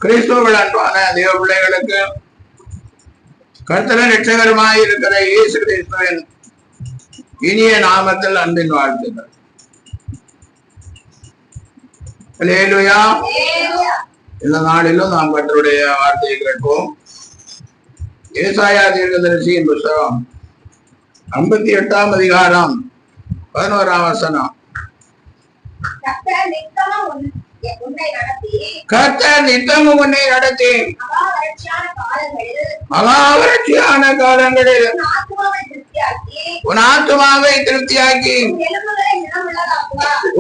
கிறிஸ்துவ அன்பான தேவ பிள்ளைகளுக்கு கர்த்தரின் இரட்சகருமாய் இருக்கிற இயேசு கிறிஸ்துவின் இனிய நாமத்தில் அன்பின் வாழ்த்துக்கள். அல்லேலூயா. இந்த நாளிலும் நாம் கர்த்தருடைய வார்த்தையை கேட்போம். ஏசாயா தீர்க்கதரிசியின் புத்தகம் 58ஆம் அதிகாரம் 11ஆம் வசனம். கர்த்தர் நித்தமும் உன்னை நடத்தி மகாவறட்சியான காலங்களில் உன் ஆத்துமாவை திருப்தியாக்கி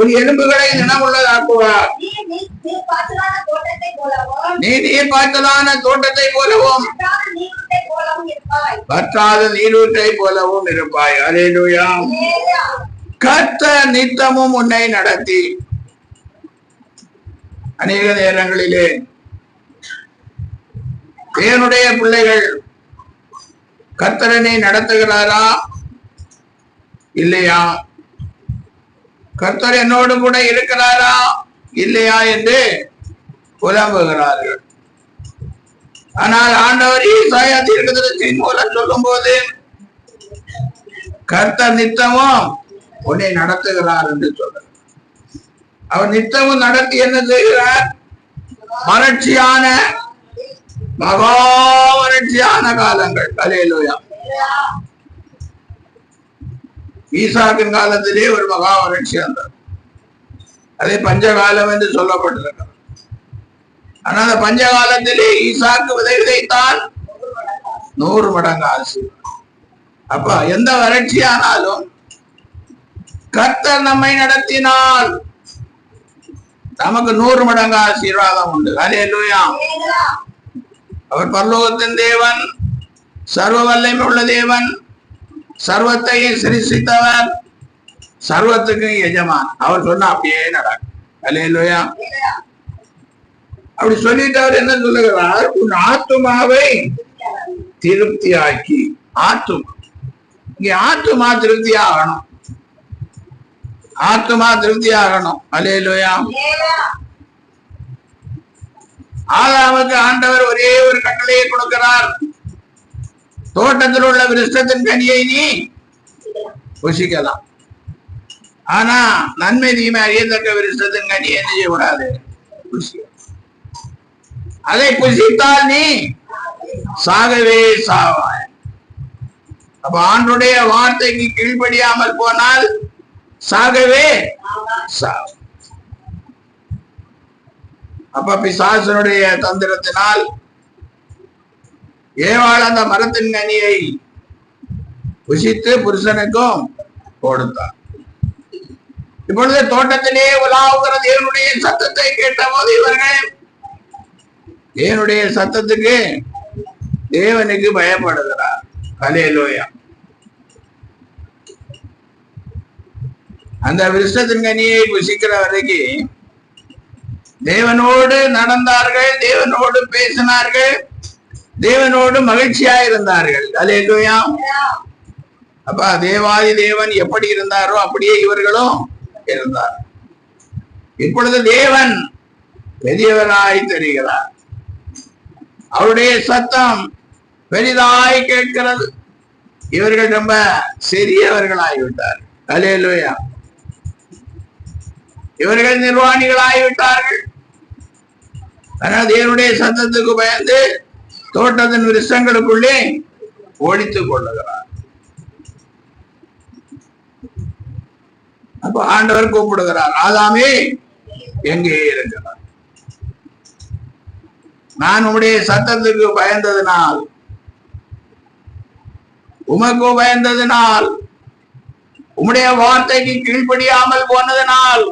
உன் எலும்புகளை நினமுள்ளதாக்குவார். நீ நீர் பாய்ச்சலான தோட்டத்தை போலவும் வற்றாத நீரூற்றை போலவும் இருப்பாய். அல்லேலூயா. கர்த்தர் நித்தமும் உன்னை நடத்தி. அநேக நேரங்களிலே தேவனுடைய பிள்ளைகள் கர்த்தரனை நடத்துகிறாரா இல்லையா, கர்த்தர் என்னோடு கூட இருக்கிறாரா இல்லையா என்று புலம்புகிறார்கள். ஆனால் ஆண்டவர் ஏசாயா தீர்க்கதரிசியின் மூலம் சொல்லும் போது கர்த்தர் நித்தமும் உன்னை நடத்துகிறார் என்று சொல்றார். அவர் நித்தமும் நடத்தி என்ன செய்கிறார்? வறட்சியான மகா வறட்சியான காலங்கள். அல்லேலூயா. ஈசாக்கின் காலத்திலே ஒரு மகா வறட்சி வந்தது. அதே பஞ்சகாலம் என்று சொல்லப்பட்டிருக்கிறது. ஆனா அந்த பஞ்சகாலத்திலே ஈசாக்கு விதைத்தான் 100 மடங்கு ஆசீர்வாதம். அப்ப எந்த வறட்சியானாலும் கர்த்தர் நம்மை நடத்தினால் நமக்கு 100 மடங்கு ஆசீர்வாதம் உண்டு. அல்லேலூயா. அவர் பரலோகத்தின் தேவன், சர்வ வல்லமை உள்ள தேவன், சர்வத்தையும் சிருஷ்டித்தவர், சர்வத்துக்கு எஜமான். அவர் சொன்னா அப்படியே நடக்கும். அல்லேலூயா. அப்படி சொல்லிட்டு அவர் என்ன சொல்லுகிறார்? உன் ஆத்துமாவை திருப்தியாக்கி. ஆத்துமா, இங்க ஆத்துமா திருப்தி ஆகணும். ஆத்துமா திருப்தி ஆகணும். அல்லேலூயா. ஆதாமுக்கு ஆண்டவர் ஒரே ஒரு கட்டளையை கொடுக்கிறார். தோட்டத்தில் உள்ள விருட்சத்தின் கனியை நீ புசிக்கலாம். ஆனா நன்மை தீமை அறியத்தக்க விருட்சத்தின் கனியை என்ன செய்யக்கூடாது? அதை புசித்தால் நீ சாகவே சாவாய். அப்ப ஆண்டுடைய வார்த்தைக்கு கீழ்ப்படியாமல் போனால் சாகவே சாவு. அப்ப பிசாசனுடைய தந்திரத்தினால் ஏவாள் அந்த மரத்தின் கனியை புசித்து புருஷனுக்கும் கொடுத்தார். இப்பொழுது தோட்டத்திலே உலாவுகிற தேவனுடைய சத்தத்தை கேட்ட போது இவர்கள் தேவனுடைய சத்தத்துக்கு தேவனுக்கு பயப்படுகிறார். அல்லேலூயா. அந்த விருட்சத்தின் கனியை புசிக்கிற வரைக்கும் தேவனோடு நடந்தார்கள், தேவனோடு பேசினார்கள், தேவனோடு மகிழ்ச்சியா இருந்தார்கள். அல்லேலூயா. அப்ப தேவாதி தேவன் எப்படி இருந்தாரோ அப்படியே இவர்களும் இருந்தார். இப்பொழுது தேவன் பெரியவராய் தெரிகிறார். அவருடைய சத்தம் பெரிதாய் கேட்கிறது. இவர்கள் ரொம்ப சிறியவர்களாகிவிட்டார். அல்லேலூயா. இவர்கள் நிர்வாணிகளாகிவிட்டார்கள். ஆனால் தேவனுடைய சத்தத்துக்கு பயந்து தோட்டத்தின் விருட்சங்களுக்குள்ளே ஒழித்துக் கொள்ளுகிறார். அப்ப ஆண்டவர் கூப்பிடுகிறார், ஆதாமே எங்கே இருக்கிறார்? நான் உம்முடைய சத்தத்துக்கு பயந்ததினால், உமக்கு பயந்ததினால், உம்முடைய வார்த்தைக்கு கீழ்ப்படியாமல் போனதனால்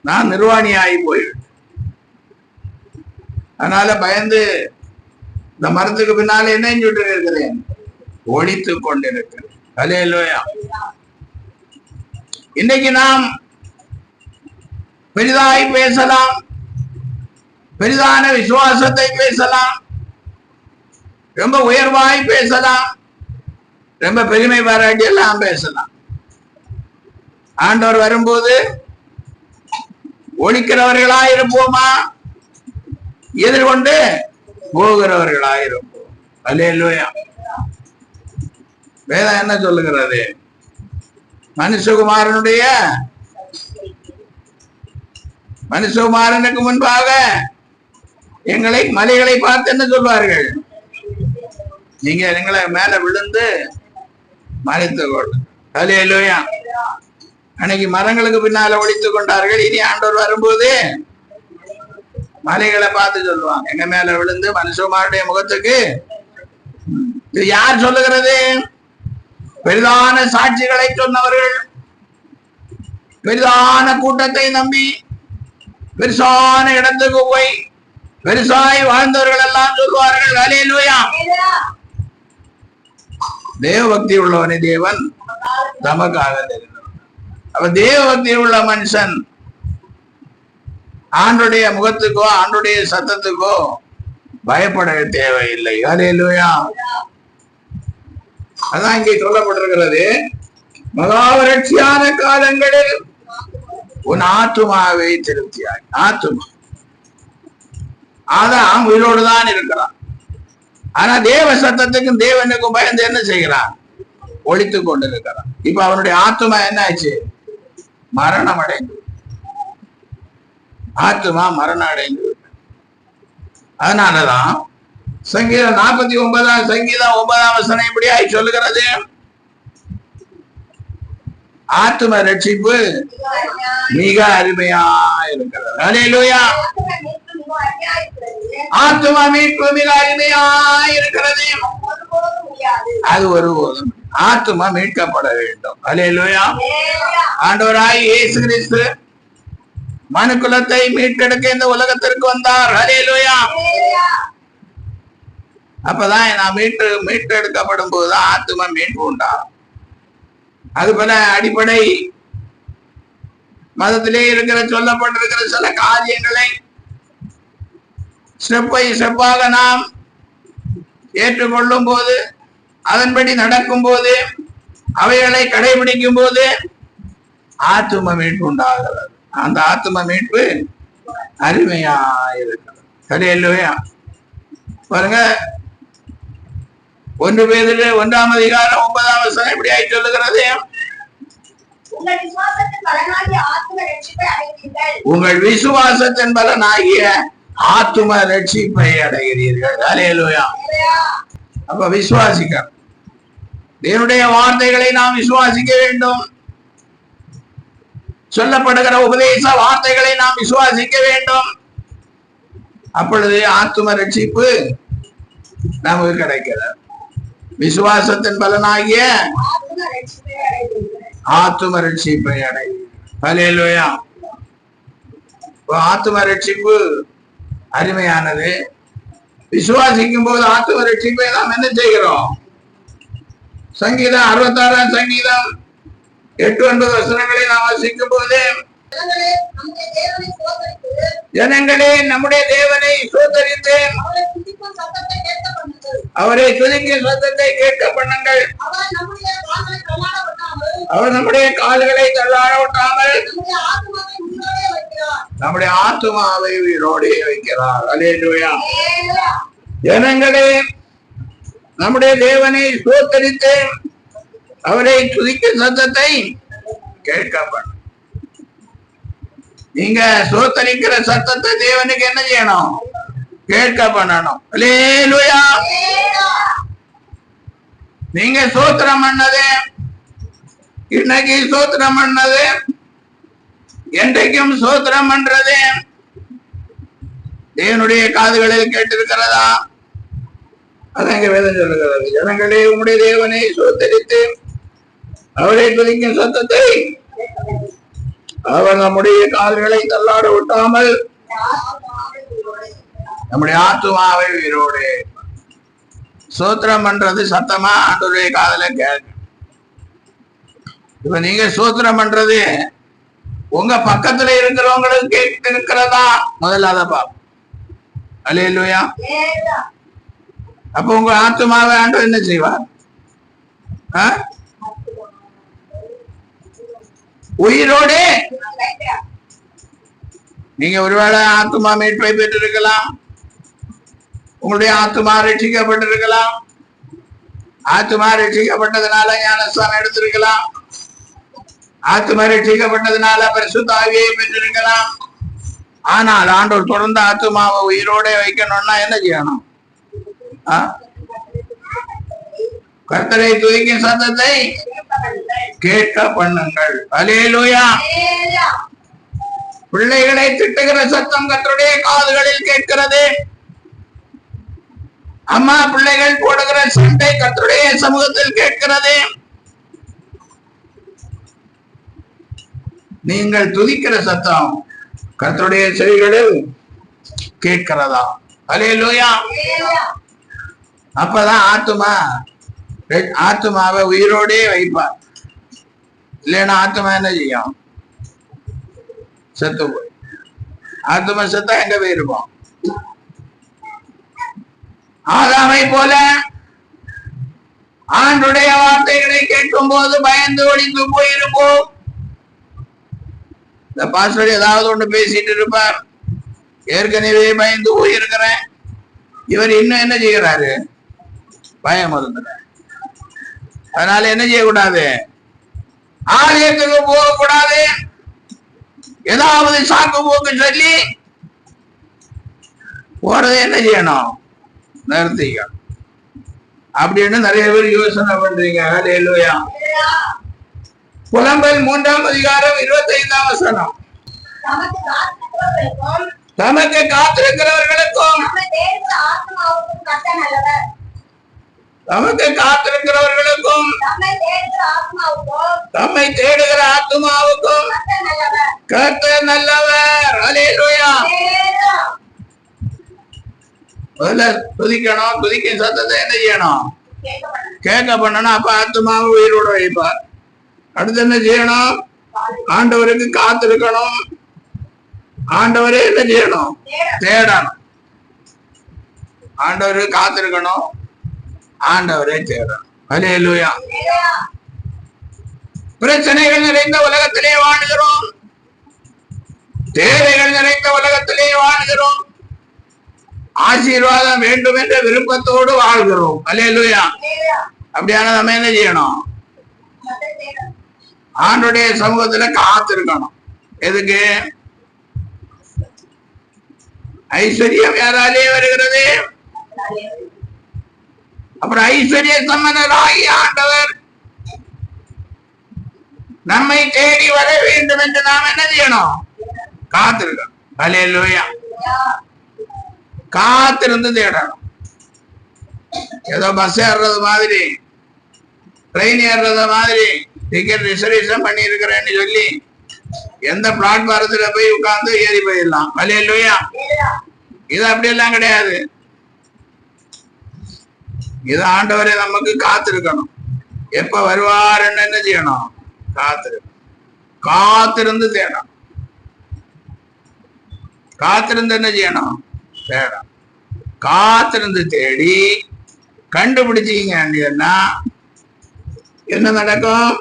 நான் நிர்வாணியாகி போயிட்டேன். அதனால பயந்து இந்த மரத்துக்கு பின்னால என்ன சொல்லிட்டு இருக்கிறேன்? ஒழித்துக் கொண்டிருக்கிறேன். அல்லேலூயா. இன்னைக்கு நாம் பெரிதாய் பேசலாம், பெரிதான விசுவாசத்தை பேசலாம், ரொம்ப உயர்வாய் பேசலாம், ரொம்ப பெருமை பாராட்டி எல்லாம் பேசலாம். ஆண்டவர் வரும்போது ஒழிக்கிறவர்களா இருப்போமா எதிர்கொண்டு போகிறவர்களாயிருப்போம். அல்லேலூயா. வேதம் என்ன சொல்லுகிறது? மனுஷகுமாரனுக்கு முன்பாக மலைகளை பார்த்து என்ன சொல்வார்கள்? நீங்க எங்களை மேல விழுந்து மறைத்து கொள்ளுங்க. அல்லேலூயா. அன்னைக்கு மரங்களுக்கு பின்னால ஒழித்துக் கொண்டார்கள். இனி ஆண்டவர் வரும்போது மலைகளை பார்த்து சொல்லுவாங்க, எங்க மேல விழுந்து மனுஷகுமாரனுடைய முகத்துக்கு. இது யார் சொல்லுகிறது? பெரிதான சாட்சிகளை சொன்னவர்கள், பெரிதான கூட்டத்தை நம்பி பெருசான இடத்துக்கு போய் பெருசாய் வாழ்ந்தவர்கள் எல்லாம் சொல்வார்கள். அல்லேலூயா. தேவ பக்தி உள்ளவனை தேவன் தமக்காக தெரிந்தவர். அப்ப தேவ பக்தி உள்ள மனுஷன் ஆண்டுடைய முகத்துக்கோ ஆண்டுடைய சத்தத்துக்கோ பயப்பட தேவையில்லை. அல்லேலூயா. அதான் இங்கே சொல்லப்பட்டிருக்கிறது, மகாவரட்சியான காலங்களில் உன் ஆத்துமாவை திருப்தியாய். ஆத்துமா அதான் உயிரோடு தான் இருக்கிறான். ஆனா தேவ சத்தத்துக்கும் தேவனுக்கும் பயந்து என்ன செய்கிறான்? ஒழித்து கொண்டிருக்கிறான். இப்ப அவனுடைய ஆத்துமா என்ன ஆச்சு? மரணம் அடைந்து. ஆத்துமா மரணம் அடைந்து. அதனாலதான் சங்கீதம் 49 சங்கீதம் 9 இப்படியாய் சொல்லுகிறது, ஆத்தும ரட்சிப்பு மிக அருமையா இருக்கிறது. அல்லேலூயா. ஆத்தும மீட்பு மிக அருமையா இருக்கிறது. அது ஒருபோதும் ஆத்துமா மீட்கப்பட வேண்டும். அல்லேலூயா. ஆண்டவராய் இயேசு கிறிஸ்து மனுக்குலத்தை மீட்டெடுக்க இந்த உலகத்திற்கு வந்தார். அல்லேலூயா. அப்பதான் நான் மீட்டெடுக்கப்படும் போதுதான் ஆத்தும மீட்பு உண்டாகும். அது போல அடிப்படை மதத்திலே சொல்லப்பட்டிருக்கிற சில காரியங்களை ஸ்டெப்பாக நாம் ஏற்றுக்கொள்ளும் போது, அதன்படி நடக்கும் போது, அவைகளை கடைபிடிக்கும் போது ஆத்தும மீட்பு உண்டாகிறது. அந்த ஆத்தும மீட்பு அருமையா இருக்கிறது. அல்லேலூயா. பாருங்க, 1 பேதுரு 1:9 இப்படி ஆகி சொல்லுகிறது, உங்கள் விசுவாசத்தின் பலனாகிய ஆத்தும ரட்சிப்பை அடைகிறீர்கள். அல்லேலூயா. அப்ப விசுவாசிக்க, தேவனுடைய வார்த்தைகளை நாம் விசுவாசிக்க வேண்டும். சொல்லப்படுகிற உபதேச வார்த்தைகளை நாம் விசுவாசிக்க வேண்டும். அப்பொழுது ஆத்தும ரட்சிப்பு நமக்கு கிடைக்கிறது. விசுவாசத்தின் பலனாகிய ஆத்தும ரட்சிப்பை அடை. அல்லேலூயா. ஆத்தும ரட்சிப்பு அருமையானது. விசுவாசிக்கும் போது ஆத்தும ரட்சிப்பை நாம் என்ன செய்கிறோம்? சங்கீதம் 66 சங்கீதம் 8-9 நாம் வாசிக்கும் போது, ஜனங்களே நம்முடைய தேவனை ஸ்தோத்தரித்து அவரை துதிக்கும் சத்தத்தை கேட்க பண்ணுங்கள். அவர் நம்முடைய கால்களை தள்ளாட விட்டாமல் நம்முடைய ஆத்துமாவை உயிரோடு வைக்கிறார். அல்லேலூயா. ஜனங்களே நம்முடைய தேவனை ஸ்தோத்தரித்து அவரை துதிக்கும் சத்தத்தை கேட்க பண்ணும். நீங்க ஸ்தோத்தரிக்கிற சத்தத்தை தேவனுக்கு என்ன செய்யணும்? கேட்க பண்ணணும். அல்லேலூயா. நீங்க ஸ்தோத்திரம் பண்ணது, இன்னைக்கு ஸ்தோத்திரம் பண்ணது, என்றைக்கும் ஸ்தோத்திரம் பண்றது தேவனுடைய காதுகளில் கேட்டிருக்கிறதா? அதான் இங்க வேதம் சொல்லுகிறது, ஜனங்களே உங்களுடைய தேவனை ஸ்தோத்தரித்து அவரை துதிக்கும் சத்தத்தை அவர் நம்முடைய கால்களை தள்ளாட விட்டாமல் நம்முடைய ஆத்துமாவை உயிரோடு. ஸ்தோத்திரம் பண்றது சத்தமா ஆண்டவருடைய காதுல கேட்க. இப்ப நீங்க ஸ்தோத்திரம் பண்றது உங்க பக்கத்துல இருக்கிறவங்களுக்கு கேட்டு இருக்கிறதா? முதல்ல அதை பாப்போம். அல்லேலூயா. அப்ப உங்க ஆத்துமாவை ஆண்டவர் என்ன செய்வார்? உயிரோடு. நீங்க ஒருவேளை ஆத்துமா மீட்பை பெற்றிருக்கலாம், உங்களுடைய ஆத்துமா ரட்சிக்கப்பட்டிருக்கலாம். ஆத்துமா ரட்சிக்கப்பட்டதுனால ஞானஸ்தானம் எடுத்திருக்கலாம். ஆத்துமா ரட்சிக்கப்பட்டதுனால பரிசுத்த ஆவியை பெற்றிருக்கலாம். ஆனால் ஆண்டவர் தொடர்ந்து ஆத்துமாவை உயிரோட வைக்கணும்னா என்ன செய்யணும்? கர்த்தரை துதிக்கும் சத்தத்தை கேட்க பண்ணுங்கள். அல்லேலூயா. பிள்ளைகளை திட்டுகிற சத்தம் கர்த்தருடைய காதுகளில் கேட்கிறது. அம்மா பிள்ளைகள் போடுகிற சண்டை கர்த்தருடைய சமூகத்தில் கேட்கிறது. நீங்கள் துதிக்கிற சத்தம் கர்த்தருடைய செவிகளில் கேட்கிறதா? அல்லேலூயா. அப்பதான் ஆத்துமாவை உயிரோடே வைப்பார். இல்லைன்னா ஆத்துமா என்ன செய்யும்? செத்து போய். ஆத்துமா செத்தா எங்க போயிருப்போம்? ஆதாமை போல ஆண்டுடைய வார்த்தைகளை கேட்கும் போது பயந்து ஒழிந்து போயிருப்போம். இந்த பாஸ்டர் ஏதாவது ஒண்ணு பேசிட்டு இருப்பார். ஏற்கனவே பயந்து போயிருக்கிறேன். இவர் இன்னும் என்ன செய்கிறாரு? பயம் இருந்துற. அதனால என்ன செய்யக்கூடாது? ஆலயத்துக்கு போகக்கூடாது. ஏதாவது சாக்கு போக்கு சொல்லி போறதை என்ன செய்யணும்? நிறுத்திக்கணும். அப்படின்னு நிறைய பேர் யோசனை பண்றீங்க. அல்லேலூயா. புலம்பல் 3ஆம் அதிகாரம் 25ஆம் வசனம். தமக்கு காத்திருக்கிறவர்களுக்கும் தமக்கு காத்திருக்கிறவர்களுக்கும் தம்மை தேடுகிற ஆத்துமாவுக்கும் கர்த்தர் நல்லவர். அல்லேலூயா. முதல்ல துதிக்கணும். துதிக்கும் சத்தத்தை என்ன செய்யணும்? கேட்க பண்ணணும். அப்ப ஆத்துமாவை உயிரோட வைப்பார். அடுத்து என்ன செய்யணும்? ஆண்டவருக்கு காத்திருக்கணும். ஆண்டவரே என்ன செய்யணும்? தேடணும். ஆண்டவருக்கு காத்திருக்கணும். ஆண்டவரே தேடணும். அல்லேலூயா. பிரச்சனைகள் நிறைந்த உலகத்திலே வாழ்கிறோம். தேவைகள் நிறைந்த உலகத்திலே வாழ்கிறோம். ஆசீர்வாதம் வேண்டும் என்ற விருப்பத்தோடு வாழ்கிறோம். அல்லேலூயா. அப்படியான நம்ம என்ன செய்யணும்? ஆண்டுடைய சமூகத்துல காத்திருக்கணும். எதுக்கு? ஐஸ்வர்யம் யாராலே வருகிறது? அப்புறம் ஐஸ்வர்ய சம்பந்தராகி ஆண்டவர் நம்மை தேடி வர வேண்டும் என்று நாம் என்ன செய்யணும்? காத்திருக்கணும். அல்லேலூயா. காத்திருந்து தேடணும். ஏதோ பஸ் ஏறுறது மாதிரி, ட்ரெயின் ஏறுறது மாதிரி டிக்கெட் ரிசர்வேஷன் பண்ணி இருக்கிறேன்னு சொல்லி எந்த பிளாட்பாரத்துல போய் உட்கார்ந்து ஏறி போயிடலாம். அல்லேலூயா. இது அப்படியெல்லாம் கிடையாது. இது ஆண்டவரே நமக்கு காத்திருக்கணும். எப்ப வருவாருன்னு என்ன செய்யணும்? காத்திருந்து தேடணும். காத்திருந்து என்ன செய்யணும்? தேடணும். காத்திருந்து தேடி கண்டுபிடிச்சீங்கன்னா என்ன நடக்கும்?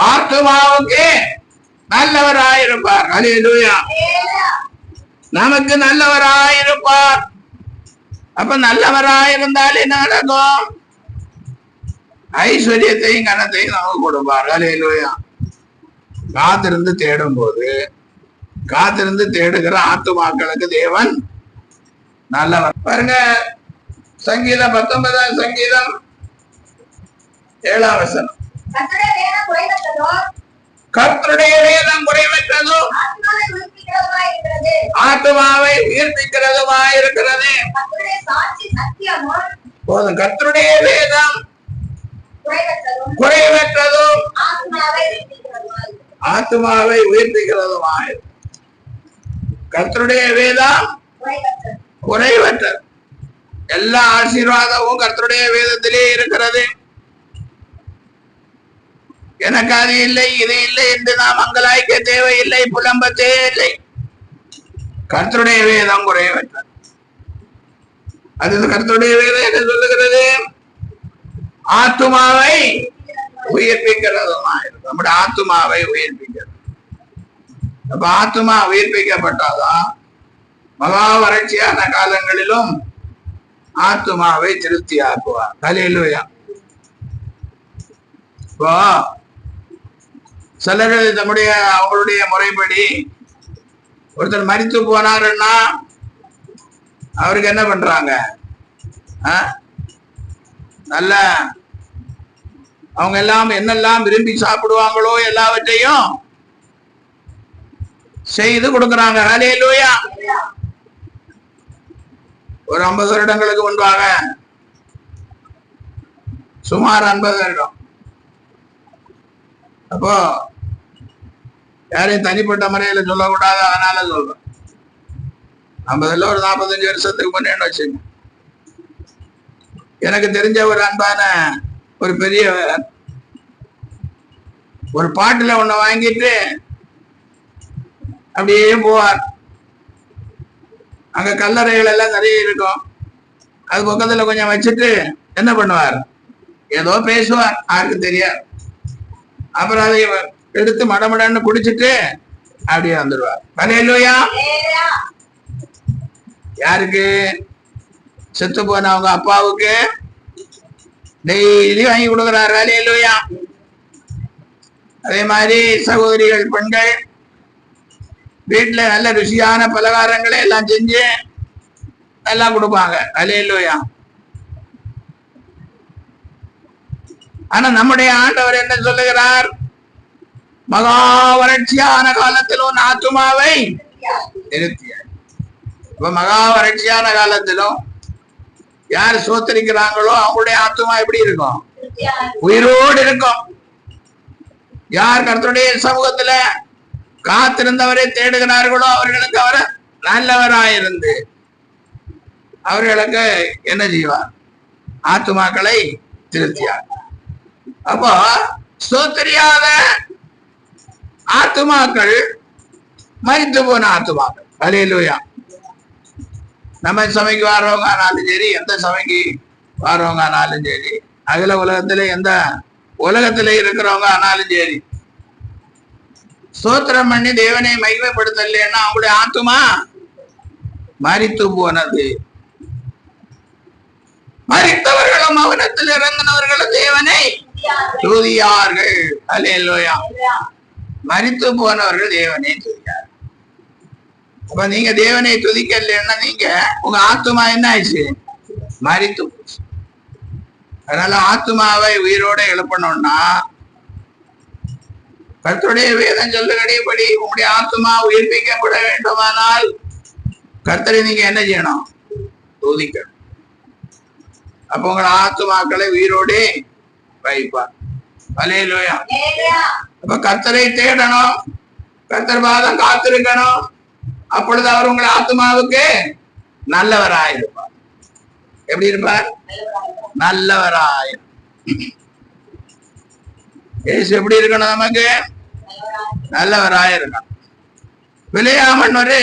ஆத்துமாவுக்கு நல்லவராயிருப்பார். அல்லேலூயா. நமக்கு நல்லவராயிருப்பார். அப்ப நல்லவராயிருந்தால் என்ன நடக்கும்? ஐஸ்வர்யத்தையும் கனத்தையும் நமக்கு கொடுப்பார். அல்லேலூயா. காத்திருந்து தேடும் போது, காத்திருந்து தேடுகிற ஆத்துமாக்களுக்கு தேவன் நல்லவர். பாருங்க, சங்கீதம் 19ஆம் சங்கீதம் 7ஆம் வசனம். கர்த்தருடைய வேதம் குறைவற்றதோ ஆத்துமாவை உயிர்ப்பிக்கிறதுமாயிருக்கிறது. போதும். கர்த்தருடைய வேதம் குறைவற்றதும் ஆத்துமாவை உயிர்ப்பிக்கிறதுமாய். கர்த்தருடைய வேதம் குறைவற்றது. எல்லா ஆசீர்வாதமும் கர்த்தருடைய வேதத்திலே இருக்கிறது. எனக்கு அது இல்லை இது இல்லை என்று நாம் அங்கலாய்க்க தேவையில்லை, புலம்ப தேவையில்லை. கர்த்தருடைய வேதம் குறைவற்றது. அது கர்த்தருடைய வேதம் என்ன சொல்லுகிறது? ஆத்துமாவை உயிர்ப்பிக்கிறதுமாய். நம்முடைய ஆத்துமாவை உயிர்ப்பிக்கிறது. அப்ப ஆத்மா உயிர்ப்பிக்கப்பட்டாதான் மகா வறட்சியான காலங்களிலும் ஆத்மாவை திருப்தி ஆக்குவார். ஹல்லேலூயா. இப்போ சிலர்கள் தம்முடைய அவங்களுடைய முறைப்படி ஒருத்தர் மரித்து போனாருன்னா அவருக்கு என்ன பண்றாங்க? நல்ல அவங்க எல்லாம் என்னெல்லாம் விரும்பி சாப்பிடுவாங்களோ எல்லாவற்றையும் செய்து கொடுக்கறாங்க. ஹல்லேலூயா. ஒரு 50 வருடங்களுக்கு முன்பாக, சுமார் 50 வருடம், அப்போ யாரையும் தனிப்பட்ட முறையில சொல்லக்கூடாது, அதனால சொல்றேன். 50 ஒரு 45 வருஷத்துக்கு முன்னேன்னு வச்சுங்க. எனக்கு தெரிஞ்ச ஒரு அன்பான ஒரு பெரிய ஒரு பாட்டுல ஒண்ணு வாங்கிட்டு அப்படியே போவார். அங்க கல்லறைகள் எல்லாம் நிறைய இருக்கும். அது பக்கத்துல கொஞ்சம் வச்சுட்டு என்ன பண்ணுவார்? ஏதோ பேசுவார், யாருக்கு தெரியாது. அப்புறம் அதை எடுத்து மடமடன்னு குடிச்சிட்டு அப்படியே வந்துடுவார். ஹல்லேலூயா. யாருக்கு? செத்து போன அவங்க அப்பாவுக்கு டெய்லி வாங்கி கொடுக்குறாரு. ஹல்லேலூயா. அதே மாதிரி சகோதரிகள், பெண்கள் வீட்டுல நல்ல ருசியான பலகாரங்களை எல்லாம் செஞ்சு நல்லா கொடுப்பாங்க. ஹல்லேலூயா. ஆனா நம்முடைய ஆண்டவர் என்ன சொல்லுகிறார்? மகா வறட்சியான காலத்திலும் ஆத்துமாவை நிறுத்தியார். இப்ப மகா வறட்சியான காலத்திலும் யார் சோத்தரிக்கிறாங்களோ அவங்களுடைய ஆத்துமா எப்படி இருக்கும்? உயிரோடு இருக்கும். யார் கர்த்தருடைய சமூகத்துல காத்திருந்தவரை தேடுகிறார்களோ அவர்களுக்கு அவர் நல்லவராயிருந்து அவர்களுக்கு என்ன செய்வார்? ஆத்துமாக்களை திருத்தியார். அப்போ சோத்தரியாத ஆத்துமாக்கள் மரித்து போன ஆத்துமாக்கள். ஹல்லேலூயா. நம்ம சபைக்கு வாரவங்க ஆனாலும் சரி, எந்த சபைக்கு வாரவங்க ஆனாலும் சரி, அகில உலகத்துல எந்த உலகத்துல இருக்கிறவங்க ஆனாலும் சரி, ஸ்தோத்திரம் பண்ணி தேவனை மகிமைப்படுத்தலைன்னா அவங்களுடைய ஆத்துமா மரித்து போனது. மரித்தவர்களும் அவனத்தில் இறங்கினவர்களும் தேவனை துதியார்கள். ஹல்லேலூயா. மரித்து போனவர்கள் தேவனை துதியார். அப்ப நீங்க தேவனை துதிக்கலைன்னா நீங்க உங்க ஆத்துமா என்ன ஆயிடுச்சு? மரித்து போச்சு. அதனால ஆத்துமாவை உயிரோட எழுப்பணும்னா கர்த்தருடைய வேதம் சொல்லுகிறபடி உங்களுடைய ஆத்துமா உயிர்ப்பிக்கப்பட வேண்டுமானால் கர்த்தரை நீங்க என்ன செய்யணும்? துதிக்கணும். அப்ப உங்களோட ஆத்துமாக்களை உயிரோட வைப்பார். ஹல்லேலூயா. அப்ப கர்த்தரை தேடணும், கர்த்தர் பாதம் காத்திருக்கணும். அப்பொழுது அவர் உங்களை ஆத்துமாவுக்கு நல்லவராயிருப்பார். எப்படி இருப்பார்? நல்லவராயிரும். இயேசு எப்படி இருக்கணும்? நமக்கு நல்லவராயிருக்கணும். பிலேயாமன் ஒரு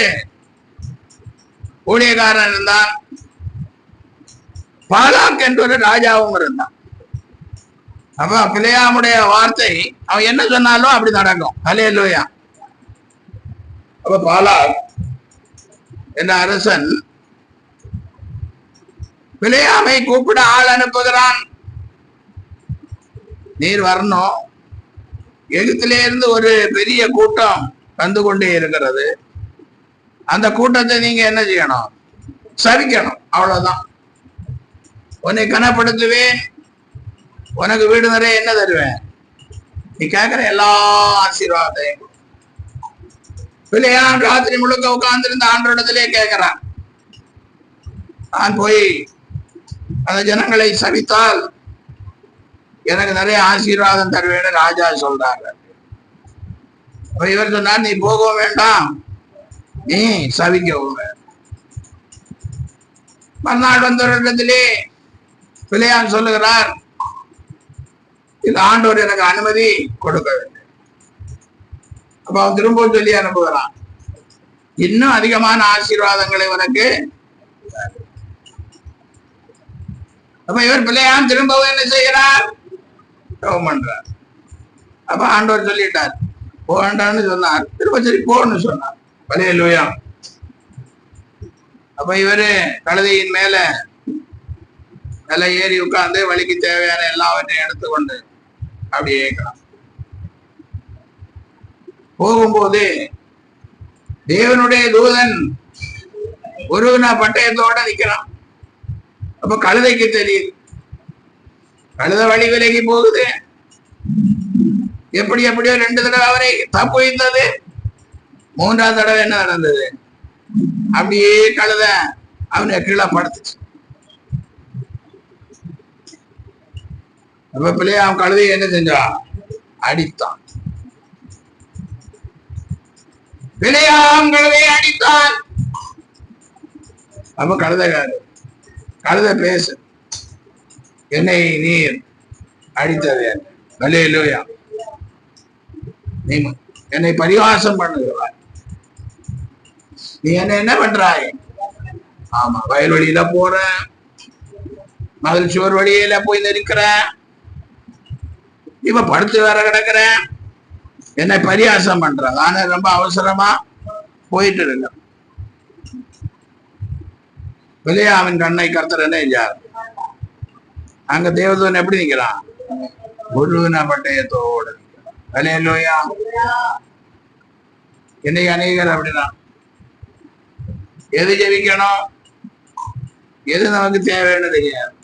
ஊழியக்காரன் இருந்தான். பாலாக் என்ற ஒரு ராஜாவும் இருந்தான். அப்ப பிலேயாமுடைய வார்த்தை அவன் என்ன சொன்னாலும் அப்படி நடக்கும். ஹல்லேலூயா. அப்ப பாலாக் என்ற அரசன் பிலேயாமை கூப்பிட ஆள் அனுப்புகிறான். நீர் வரணும், எகிப்திலே இருந்து ஒரு பெரிய கூட்டம் வந்து கொண்டே இருக்கிறது. அந்த கூட்டத்தை நீங்க என்ன செய்யணும்? சபிக்கணும். அவ்வளவுதான். உன்னை கனப்படுத்துவேன், உனக்கு வீடு நிறைய என்ன தருவேன்? நீ கேட்கிற எல்லா ஆசீர்வாதத்தையும். பிள்ளையான் ராத்திரி முழுக்க உட்கார்ந்திருந்த ஆண்டோடத்திலே கேட்கிறான், நான் போய் அந்த ஜனங்களை சபித்தால் எனக்கு நிறைய ஆசீர்வாதம் தருவேன்னு ராஜா சொல்றாங்க. இவர் சொன்னார், நீ போகவும் வேண்டாம், நீ சபிக்கவும் வேண்டாம். மறுநாள் வந்த இடத்திலே பிள்ளையான் சொல்லுகிறார், இது ஆண்டவர் எனக்கு அனுமதி கொடுக்க வேண்டும். அப்ப அவன் திரும்பவும் சொல்லி அனுப்புகிறான், இன்னும் அதிகமான ஆசீர்வாதங்களை உனக்கு. அப்ப இவர் பிள்ளையான் திரும்பவும் என்ன செய்கிறார்? பண்றார். அப்ப ஆண்டவர் சொல்லிட்டார், போகண்டான்னு சொன்னார். திரும்ப சரி போன்னு சொன்னார். அல்லேலூயா. அப்ப இவரு கழுதையின் மேல ஏறி உட்கார்ந்து வழிக்கு தேவையான எல்லாவற்றையும் எடுத்துக்கொண்டு அப்படியே போகும்போது தேவனுடைய தூதன் ஒரு பட்டயத்தோட நிக்கிறான். அப்ப கழுதைக்கு தெரியுது கழுத வழி விலகி போகுது. எப்படியோ 2 தடவை அவரை தப்பு வைத்தது. 3ஆவது தடவை என்ன நடந்தது? அப்படியே கழுத அவனை கீழே படுத்துச்சு. அப்ப பிள்ளைய அவன் கழுதையை என்ன செஞ்சான்? அடித்தான். பிள்ளையாம் கழுதையை அடித்தான். அப்ப கழுத பேசு, என்னை நீர் அடித்தது. அல்லேலூயா. நீ என்னை பரிகாசம் பண்ணுகிறாய். நீ என்ன பண்றாய்? ஆமா, வயல்வெளியில போற, மதில் சுவர் வழியில போய் நிற்கிற, இப்ப படுத்து வேற கிடக்குற, என்னை பரிகாசம் பண்ற. ஆனா ரொம்ப அவசரமா போயிட்டு இருக்க. பிலேயாமின் கண்ணை கர்த்தர் என்ன செஞ்சார்? அங்க தேவதூதன் எப்படி நிக்கிறான்? முழுவன பட்டயத்தோடு. அல்லேலூயா. இன்னைக்கு அநேகர் அப்படிதான். எது ஜெபிக்கணும், எது நமக்கு தேவைன்னு தெரியாது.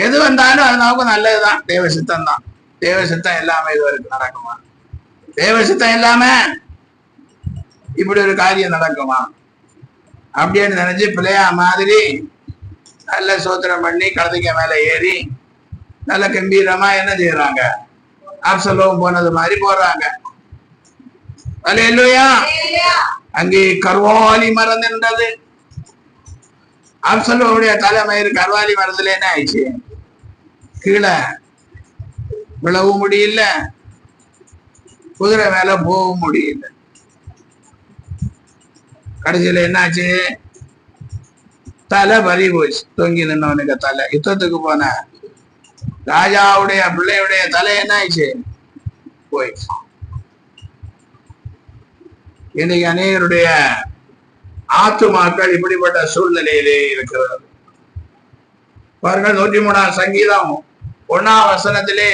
எது வந்தாலும் அது நமக்கு நல்லதுதான். தேவ சித்தம் தான். தேவ சித்தம் எல்லாமே இது வரைக்கும் நடக்குமா? தேவ சித்தம் இல்லாம இப்படி ஒரு காரியம் நடக்குமா அப்படின்னு நினைச்சு பிள்ளையா மாதிரி நல்ல சோத்திரம் பண்ணி கழுதைக்கு மேல ஏறி நல்ல கம்பீரமா என்ன செய்யறாங்க? அப்சலோம் போனது மாதிரி போறாங்க. அல்லேலூயா. அங்கே கர்வாலி மரம் நின்றது. அப்சலோமுடைய தலைமயிறு கர்வாலி மரத்துல என்ன ஆயிடுச்சு? கீழே விழவும் முடியல, குதிரை மேல போகவும் முடியல. கடைசியில என்னாச்சு? தலை பறி போச்சு. தொங்கி நின்னவனுக்கு தலை. யுத்தத்துக்கு போன ராஜாவுடைய பிள்ளையுடைய தலை என்ன ஆயிடுச்சு? போயிடுச்சு. இன்னைக்கு அநேகருடைய ஆத்துமாக்கள் இப்படிப்பட்ட சூழ்நிலையிலே இருக்கிறது. பாருங்கள், 103ஆம் சங்கீதம் 1ஆம் வசனத்திலே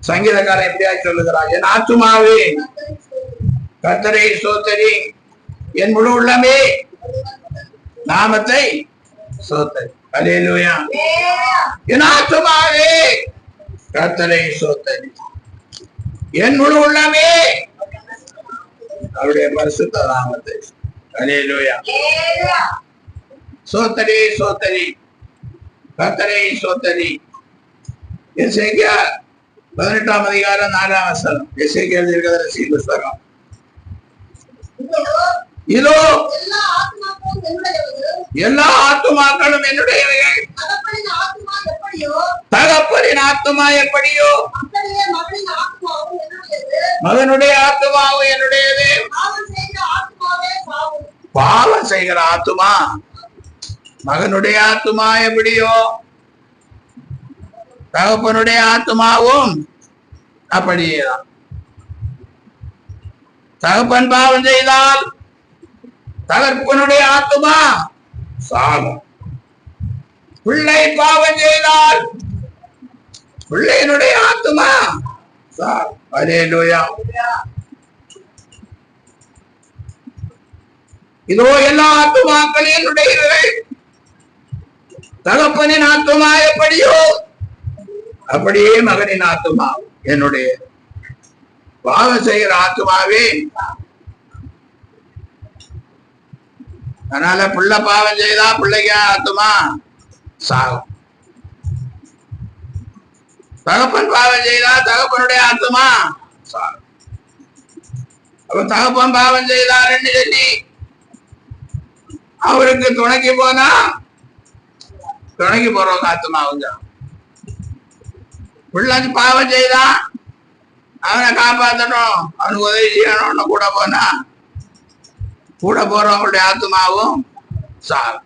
சங்கீதக்காரன் எப்படியா சொல்லுகிறார்? என் ஆத்துமாவே கர்த்தரை ஸ்தோத்திரி, என் முழு உள்ளமே நாமத்தை ஸ்தோத்திரி. அல்லேலூயா. என் ஆத்துமாவே கர்த்தரை ஸ்தோத்திரி, என் முழு உள்ளமே அவருடைய பரிசுத்த நாமத்தை. அல்லேலூயா. ஸ்தோத்திரி ஸ்தோத்திரி, கர்த்தரை ஸ்தோத்திரி. எசேக்கியேல் 18ஆம் அதிகாரம் 4ஆம் வசனம். எசேக்கியேல் தீர்க்கதரிசி புத்தகம். இதோ எல்லா ஆத்துமாக்களும் என்னுடையவைகள். தகப்பனின் ஆத்துமா எப்படியோ மகனுடைய ஆத்துமாவும் என்னுடையது. பாவம் செய்கிற ஆத்துமா மகனுடைய ஆத்துமா எப்படியோ தகப்பனுடைய ஆத்துமாவும் அப்படியேதான். தகப்பன் பாவம் செய்தால் தகப்பனுடைய ஆத்துமா சாகும். பிள்ளை பாவம் செய்தால் பிள்ளையினுடைய ஆத்துமா சாகும். அல்லேலூயா. இதோ எல்லா ஆத்துமாக்கள் என்னுடையவை. தகப்பனின் ஆத்துமா எப்படியோ அப்படியே மகனின் ஆத்துமா என்னுடைய. பாவம் செய்கிற ஆத்துமாவே. அதனால பிள்ளை பாவம் செய்தா பிள்ளைக்கு ஆத்துமா சாகும். தகப்பன் பாவம் செய்தா தகப்பனுடைய ஆத்துமா சாகும். அப்ப தகப்பன் பாவம் செய்தாருன்னு சொல்லி அவருக்கு துணைக்கு போனா துணைக்கு போறவங்க ஆத்துமாவும் சாகும். பிள்ளை பாவம் செய்தா அவனை காப்பாற்றணும், அவனுக்கு உதவி செய்யணும்னு கூட போனா கூட போறவங்களுடைய ஆத்மாவும் சாகும்.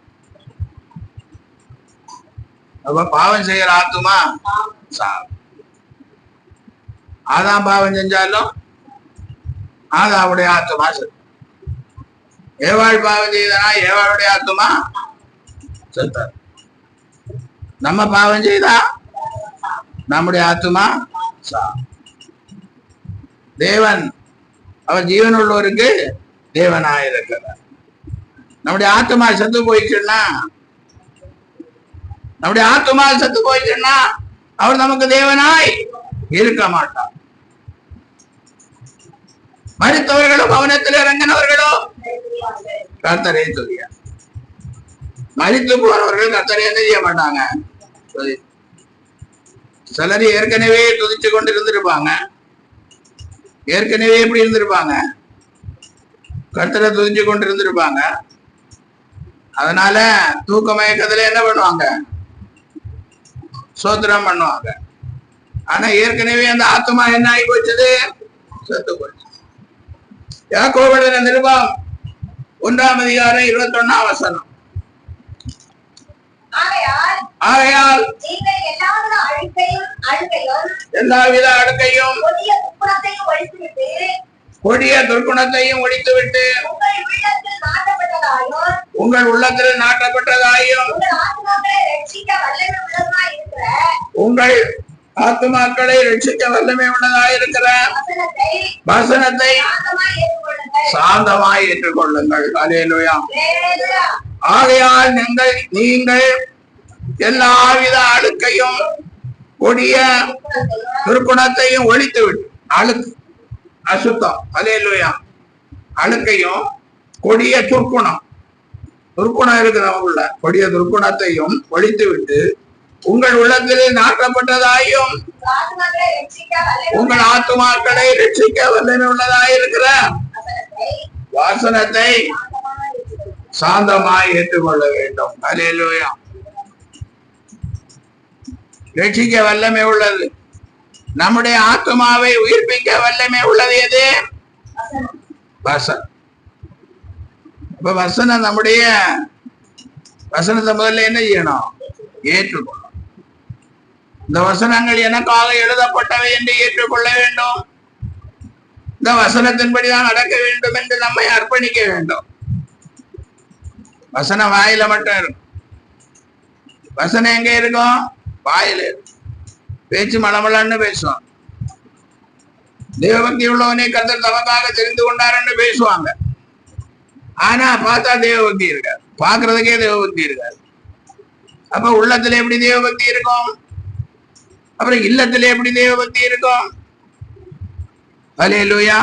அப்ப பாவம் செய்யற ஆத்மா சாகும். ஆதாம் பாவம் செஞ்சாலும் ஆதாவுடைய ஆத்துமா செத்து. ஏவாள் பாவம் செய்தனா ஏவாளுடைய ஆத்துமா செத்தார். நம்ம பாவம் செய்தா நம்முடைய ஆத்துமா தேவன் அவர் ஜீவன் உள்ளவருக்கு தேவனாயிருக்கிறார். நம்முடைய ஆத்துமா செத்து போயிடுச்சுன்னா நம்முடைய ஆத்துமா செத்து போயிடுச்சுன்னா அவர் நமக்கு தேவனாய் இருக்க மாட்டார். மரித்தவர்களும் பவனத்தில் இறங்கினவர்களும் கர்த்தரை துதியார். மரித்து போனவர்கள் கர்த்தரை என்ன செய்ய மாட்டாங்க. சிலர் ஏற்கனவே துதிச்சு கொண்டு இருந்திருப்பாங்க. ஏற்கனவே எப்படி இருந்திருப்பாங்க, கர்த்தரை துதிச்சு கொண்டு இருந்திருப்பாங்க. அதனால தூக்க மயக்கத்துல என்ன பண்ணுவாங்க, சோத்திரம் பண்ணுவாங்க. ஆனா ஏற்கனவே அந்த ஆத்மா என்ன ஆகி போச்சது, செத்து போச்சு. யாக்கோபு எழுதின நிருபம் 1 அதிகாரம் 21 வசனம். ஆகையால் எல்லாவித அழுக்கையும் கொடிய துர்க்குணத்தையும் ஒழித்துவிட்டு உங்கள் உள்ளத்தில் நாட்டப்பட்டதாயும் உங்கள் ஆத்துமாக்களை ரட்சிக்க வல்லமை உள்ளதாயிருக்கிற வசனத்தை சாந்தமாய் ஏற்றுக்கொள்ளுங்கள். அல்லேலூயா. ஆகையால் நீங்கள் எல்லாவித அழுக்கையும் கொடிய துர்க்குணத்தையும் ஒழித்து விட்டு, அழுக்கு அசுத்தம், அல்லேலூயா, அழுக்கையும் கொடிய துர்க்குணம் இருக்கு நமக்குள்ள, கொடிய துர்க்குணத்தையும் ஒழித்து விட்டு உங்கள் உள்ளத்தில் நாட்டப்பட்டதாயும் உங்கள் ஆத்துமாக்களை ரட்சிக்க வல்லமை உள்ளதாயிருக்கிற வாசனத்தை சாந்தமாய் ஏற்றுக்கொள்ள வேண்டும். அல்லேலூயா. ரட்சிக்க வல்லமை உள்ளது, நம்முடைய ஆத்மாவை உயிர்ப்பிக்க வல்லமை உள்ளது எது? வசனம். இப்ப வசனம், நம்முடைய வசனத்தை முதல்ல என்ன செய்யணும், ஏற்றுக்கொள்ளணும். இந்த வசனங்கள் எனக்காக எழுதப்பட்டவை என்று ஏற்றுக்கொள்ள வேண்டும். இந்த வசனத்தின்படிதான் நடக்க வேண்டும் என்று நம்மை அர்ப்பணிக்க வேண்டும். வசனம் வாயில மட்டும் இருக்கும். வசனம் எங்க இருக்கும்? வாயில இருக்கும். பேச்சு மளமளன்னு பேசுவாங்க. தேவபக்தி உள்ளவனே கர்த்தர் தமக்காக தெரிந்து கொண்டாருன்னு பேசுவாங்க. ஆனா பார்த்தா தேவபக்தி இருக்காது, பாக்குறதுக்கே தேவபக்தி இருக்காது. அப்ப உள்ளத்துல எப்படி தேவபக்தி இருக்கும், அப்புறம் இல்லத்துல எப்படி தேவபக்தி இருக்கும்? அல்லேலூயா.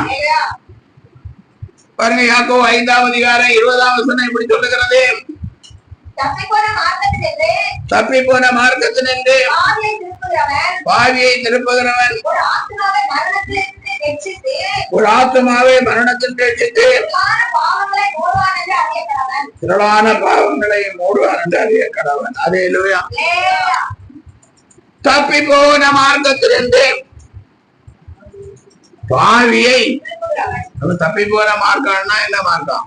பாருங்க, யாக்கோபு 5 அதிகாரம் 20 வசனம் இப்படி சொல்லுகிறது. தப்பி போன மார்க்கத்தினின்று பாவியை திருப்புகிறவன் ஒரு ஆத்துமாவை மரணத்தில் ரட்சித்து திரளான பாவங்களை மூடுவான் என்று அறிய கடவன். அல்லேலூயா. தப்பி போன மார்க்கத்திலிருந்து பாவியை, தப்பி போன மார்க்கம்னா என்ன மார்க்கம்?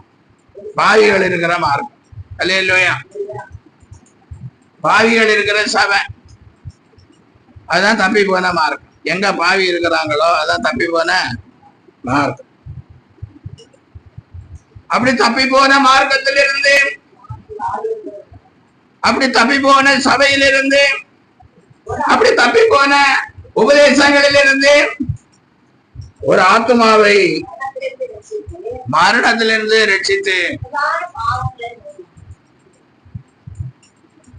பாவிகள் இருக்கிற மார்க்கம். அல்லேலூயா. பாவிகள் இருக்கிற சபை, அதுதான் தப்பி போன மார்க்கம். எங்க பாவி இருக்கிறாங்களோ அதான் தப்பி போன மார்க்கம். அப்படி தப்பி போன மார்க்கத்திலிருந்து, அப்படி தப்பி போன சபையிலிருந்து, அப்படி தப்பி போன உபதேசங்களிலிருந்து ஒரு ஆத்மாவை மரணத்திலிருந்து ரட்சித்து,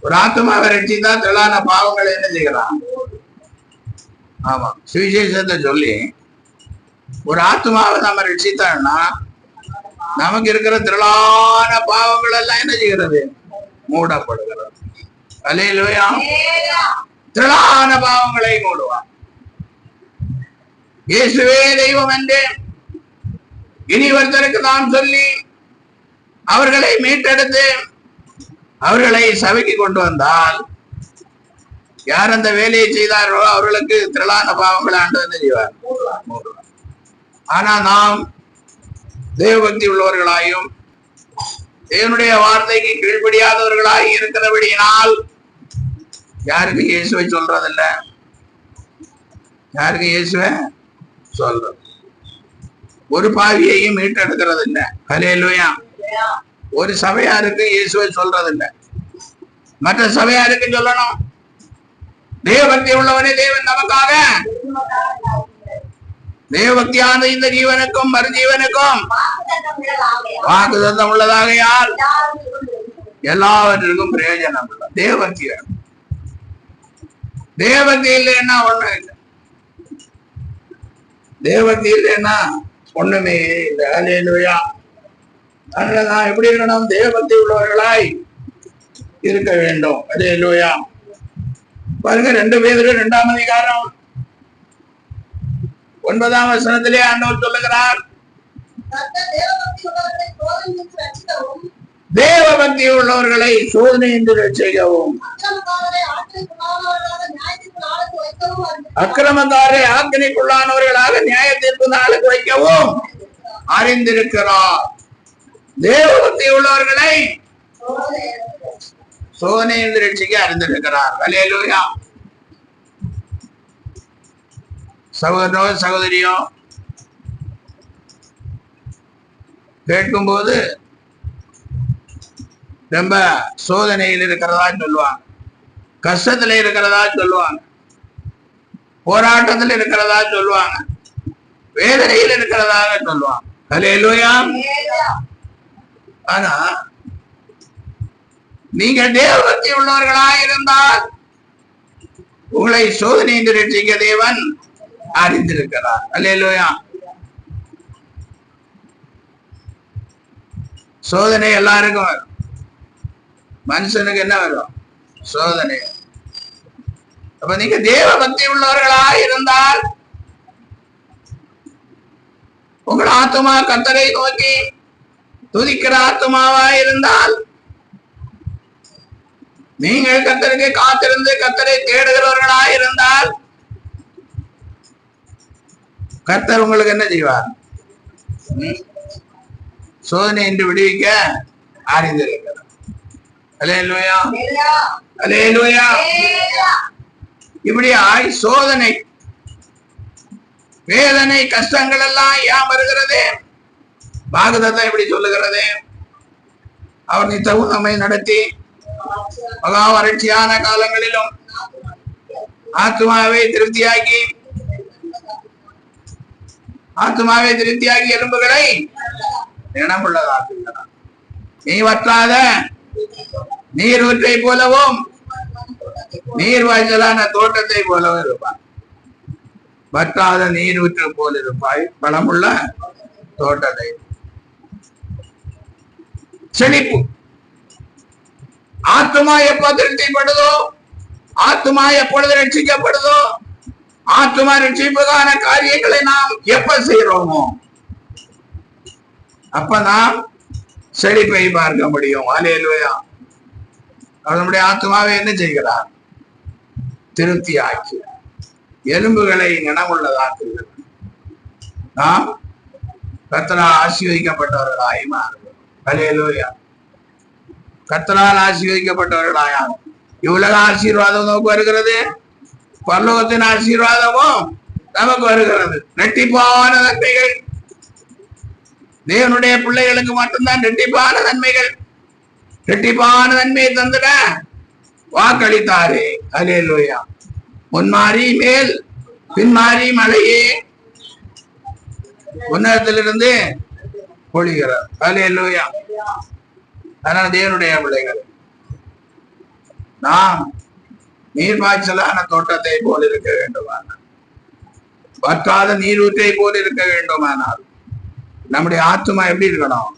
ஒரு ஆத்மாவை ரட்சித்தா திரளான பாவங்களை என்ன செய்யலாம்? ஆமா, சுவிசேஷத்தை சொல்லி ஒரு ஆத்மாவை நம்ம ரட்சித்தோம்னா நமக்கு இருக்கிற திரளான பாவங்கள் எல்லாம் என்ன செய்கிறது? மூடப்படுகிறது. அல்லேலூயா. திரளான பாவங்களை மூடுவார். இயேசுவே தெய்வம் என்று இனி ஒருத்தருக்கு நாம் சொல்லி அவர்களை மீட்டெடுத்து அவர்களை சபைக்கு கொண்டு வந்தால், யார் அந்த வேலையை செய்தார்களோ அவர்களுக்கு திரளான பாவங்களை ஆண்டவர் செய்வார், மூடுவார். ஆனா நாம் தேவபக்தி உள்ளவர்களாயும் தேவனுடைய வார்த்தைக்கு கீழ்ப்படியாதவர்களாய் இருக்கிறபடியினால் யாருக்கு இயேசுவை சொல்றதில்ல, யாருக்கு இயேசுவை சொல்றது. ஒரு பாவியையும் மீட்டெடுக்கிறது இல்லை. ஹல்லேலூயா. ஒரு சபையாருக்கு இயேசுவை சொல்றது இல்லை, மற்ற சபையாருக்கு சொல்லணும். தேவபக்தி உள்ளவனே தேவன் நமக்காக தேவபக்தியான இந்த ஜீவனுக்கும் மறுஜீவனுக்கும் வாக்குத்தத்தம் உள்ளதாகையால் எல்லாவற்றிற்கும் பிரயோஜனம் உள்ள தேவபக்தி வேணும். தேவபக்தி இல்லைன்னா ஒண்ணும் இல்லை. தேவபக்தி இல்லைன்னா ஒண்ணுமே இல்லை. ஹல்லேலூயா. அதனாலதான் எப்படி இருக்கணும்? தேவபக்தி உள்ளவர்களாய் இருக்க வேண்டும். ஹல்லேலூயா. பாருங்க, 2 பேதுரு 2ஆம் அதிகாரம் 9ஆம் வசனத்திலே ஆண்டவர் சொல்லுகிறார், தேவபக்தி உள்ளவர்களை சோதனை என்று ரட்சிக்கவும் அக்கிரமக்காரை ஆக்கினைக்குள்ளானவர்களாக நியாய தீர்ப்பு நாளுக்கு வைக்கவும் அறிந்திருக்கிறார். தேவபக்தி உள்ளவர்களை சோதனை என்று ரட்சிக்க அறிந்திருக்கிறார். ஹல்லேலூயா. சகோதரோ சகோதரியோ கேட்கும்போது ரொம்ப சோதனையில் இருக்கிறதா சொல்லுவாங்க, கஷ்டத்துல இருக்கிறதா சொல்லுவாங்க, போராட்டத்தில் இருக்கிறதா சொல்லுவாங்க, வேதனையில் இருக்கிறதாக சொல்லுவாங்க. ஹல்லேலூயா. ஆனா நீங்கள் தேவபக்தி உள்ளவர்களாக இருந்தால் உங்களை சோதனை என்று ரட்சிக்க தேவன் அறிந்திருக்கிறார். ஹல்லேலூயா. சோதனை எல்லாருக்கும் வரும். மனுஷனுக்கு என்ன வரும்? சோதனை. அப்ப நீங்க தேவபக்தி உள்ளவர்களாக இருந்தால் உங்கள் ஆத்துமா கர்த்தரை நோக்கி துதிக்கிற ஆத்துமாவா இருந்தால், நீங்கள் கர்த்தருக்கு காத்திருந்து கர்த்தரை தேடுகிறவர்களாக இருந்தால் கர்த்தர் உங்களுக்கு என்ன செய்வார்? சோதனை என்று விடுவிக்க அறிந்திருக்கிறார். ஹல்லேலூயா. ஹல்லேலூயா. இப்படியாய் சோதனை, வேதனை, கஷ்டங்கள் எல்லாம் ஏன் வருகிறது? வாக்குத்தத்தம் எப்படி சொல்லுகிறது? அவர் நித்தமும் நம்மை நடத்தி மகா வறட்சியான காலங்களிலும் ஆத்மாவை திருப்தியாக்கி எலும்புகளை நினமுள்ளதாக்குகிறார். நீ வற்றாத நீரூற்றை போலவும் நீர்வாய்ச்சலான தோட்டத்தை போலவும் இருப்பாய். வற்றாத நீரூற்று போல் இருப்பாய், பலமுள்ள தோட்டத்தை. செழிப்பு. ஆத்மா எப்ப திருப்திப்படுதோ, ஆத்மா எப்பொழுது ரட்சிக்கப்படுதோ, ஆத்மா ரட்சிப்புக்கான காரியங்களை நாம் எப்ப செய்யறோமோ அப்ப நாம் செழிப்பை பார்க்க முடியும். ஹல்லேலூயா. நம்முடைய ஆத்மாவை என்ன செய்கிறார்? திருப்தி ஆக்கி எலும்புகளை நினமுள்ளதாக்குகிறார். நாம் கர்த்தரால் ஆசீர்வதிக்கப்பட்டவர்களாய் மாறுகிறோம். ஹல்லேலூயா. கர்த்தரால் ஆசீர்வதிக்கப்பட்டவர்களாய். இவ்வுலக ஆசீர்வாதம் நமக்கு வருகிறது, பரலோகத்தின் ஆசீர்வாதமும் நமக்கு வருகிறது. இரட்டிப்பான நன்மைகள். தேவனுடைய பிள்ளைகளுக்கு மட்டும்தான் இரட்டிப்பான நன்மைகள். இரட்டிப்பான நன்மையை தந்துட வாக்களித்தாரே. ஹல்லேலூயா. முன்மாறி மேல் பின்மாறி மழையே உன்னதத்திலிருந்து பொழிகிறார். ஹல்லேலூயா. அதனால தேவனுடைய பிள்ளைகள் நாம் நீர்பாய்ச்சலான தோட்டத்தை போல் இருக்க வேண்டுமானால், வற்றாத நீரூற்றை போல் இருக்க வேண்டுமானால் நம்முடைய ஆத்மா எப்படி இருக்கணும்?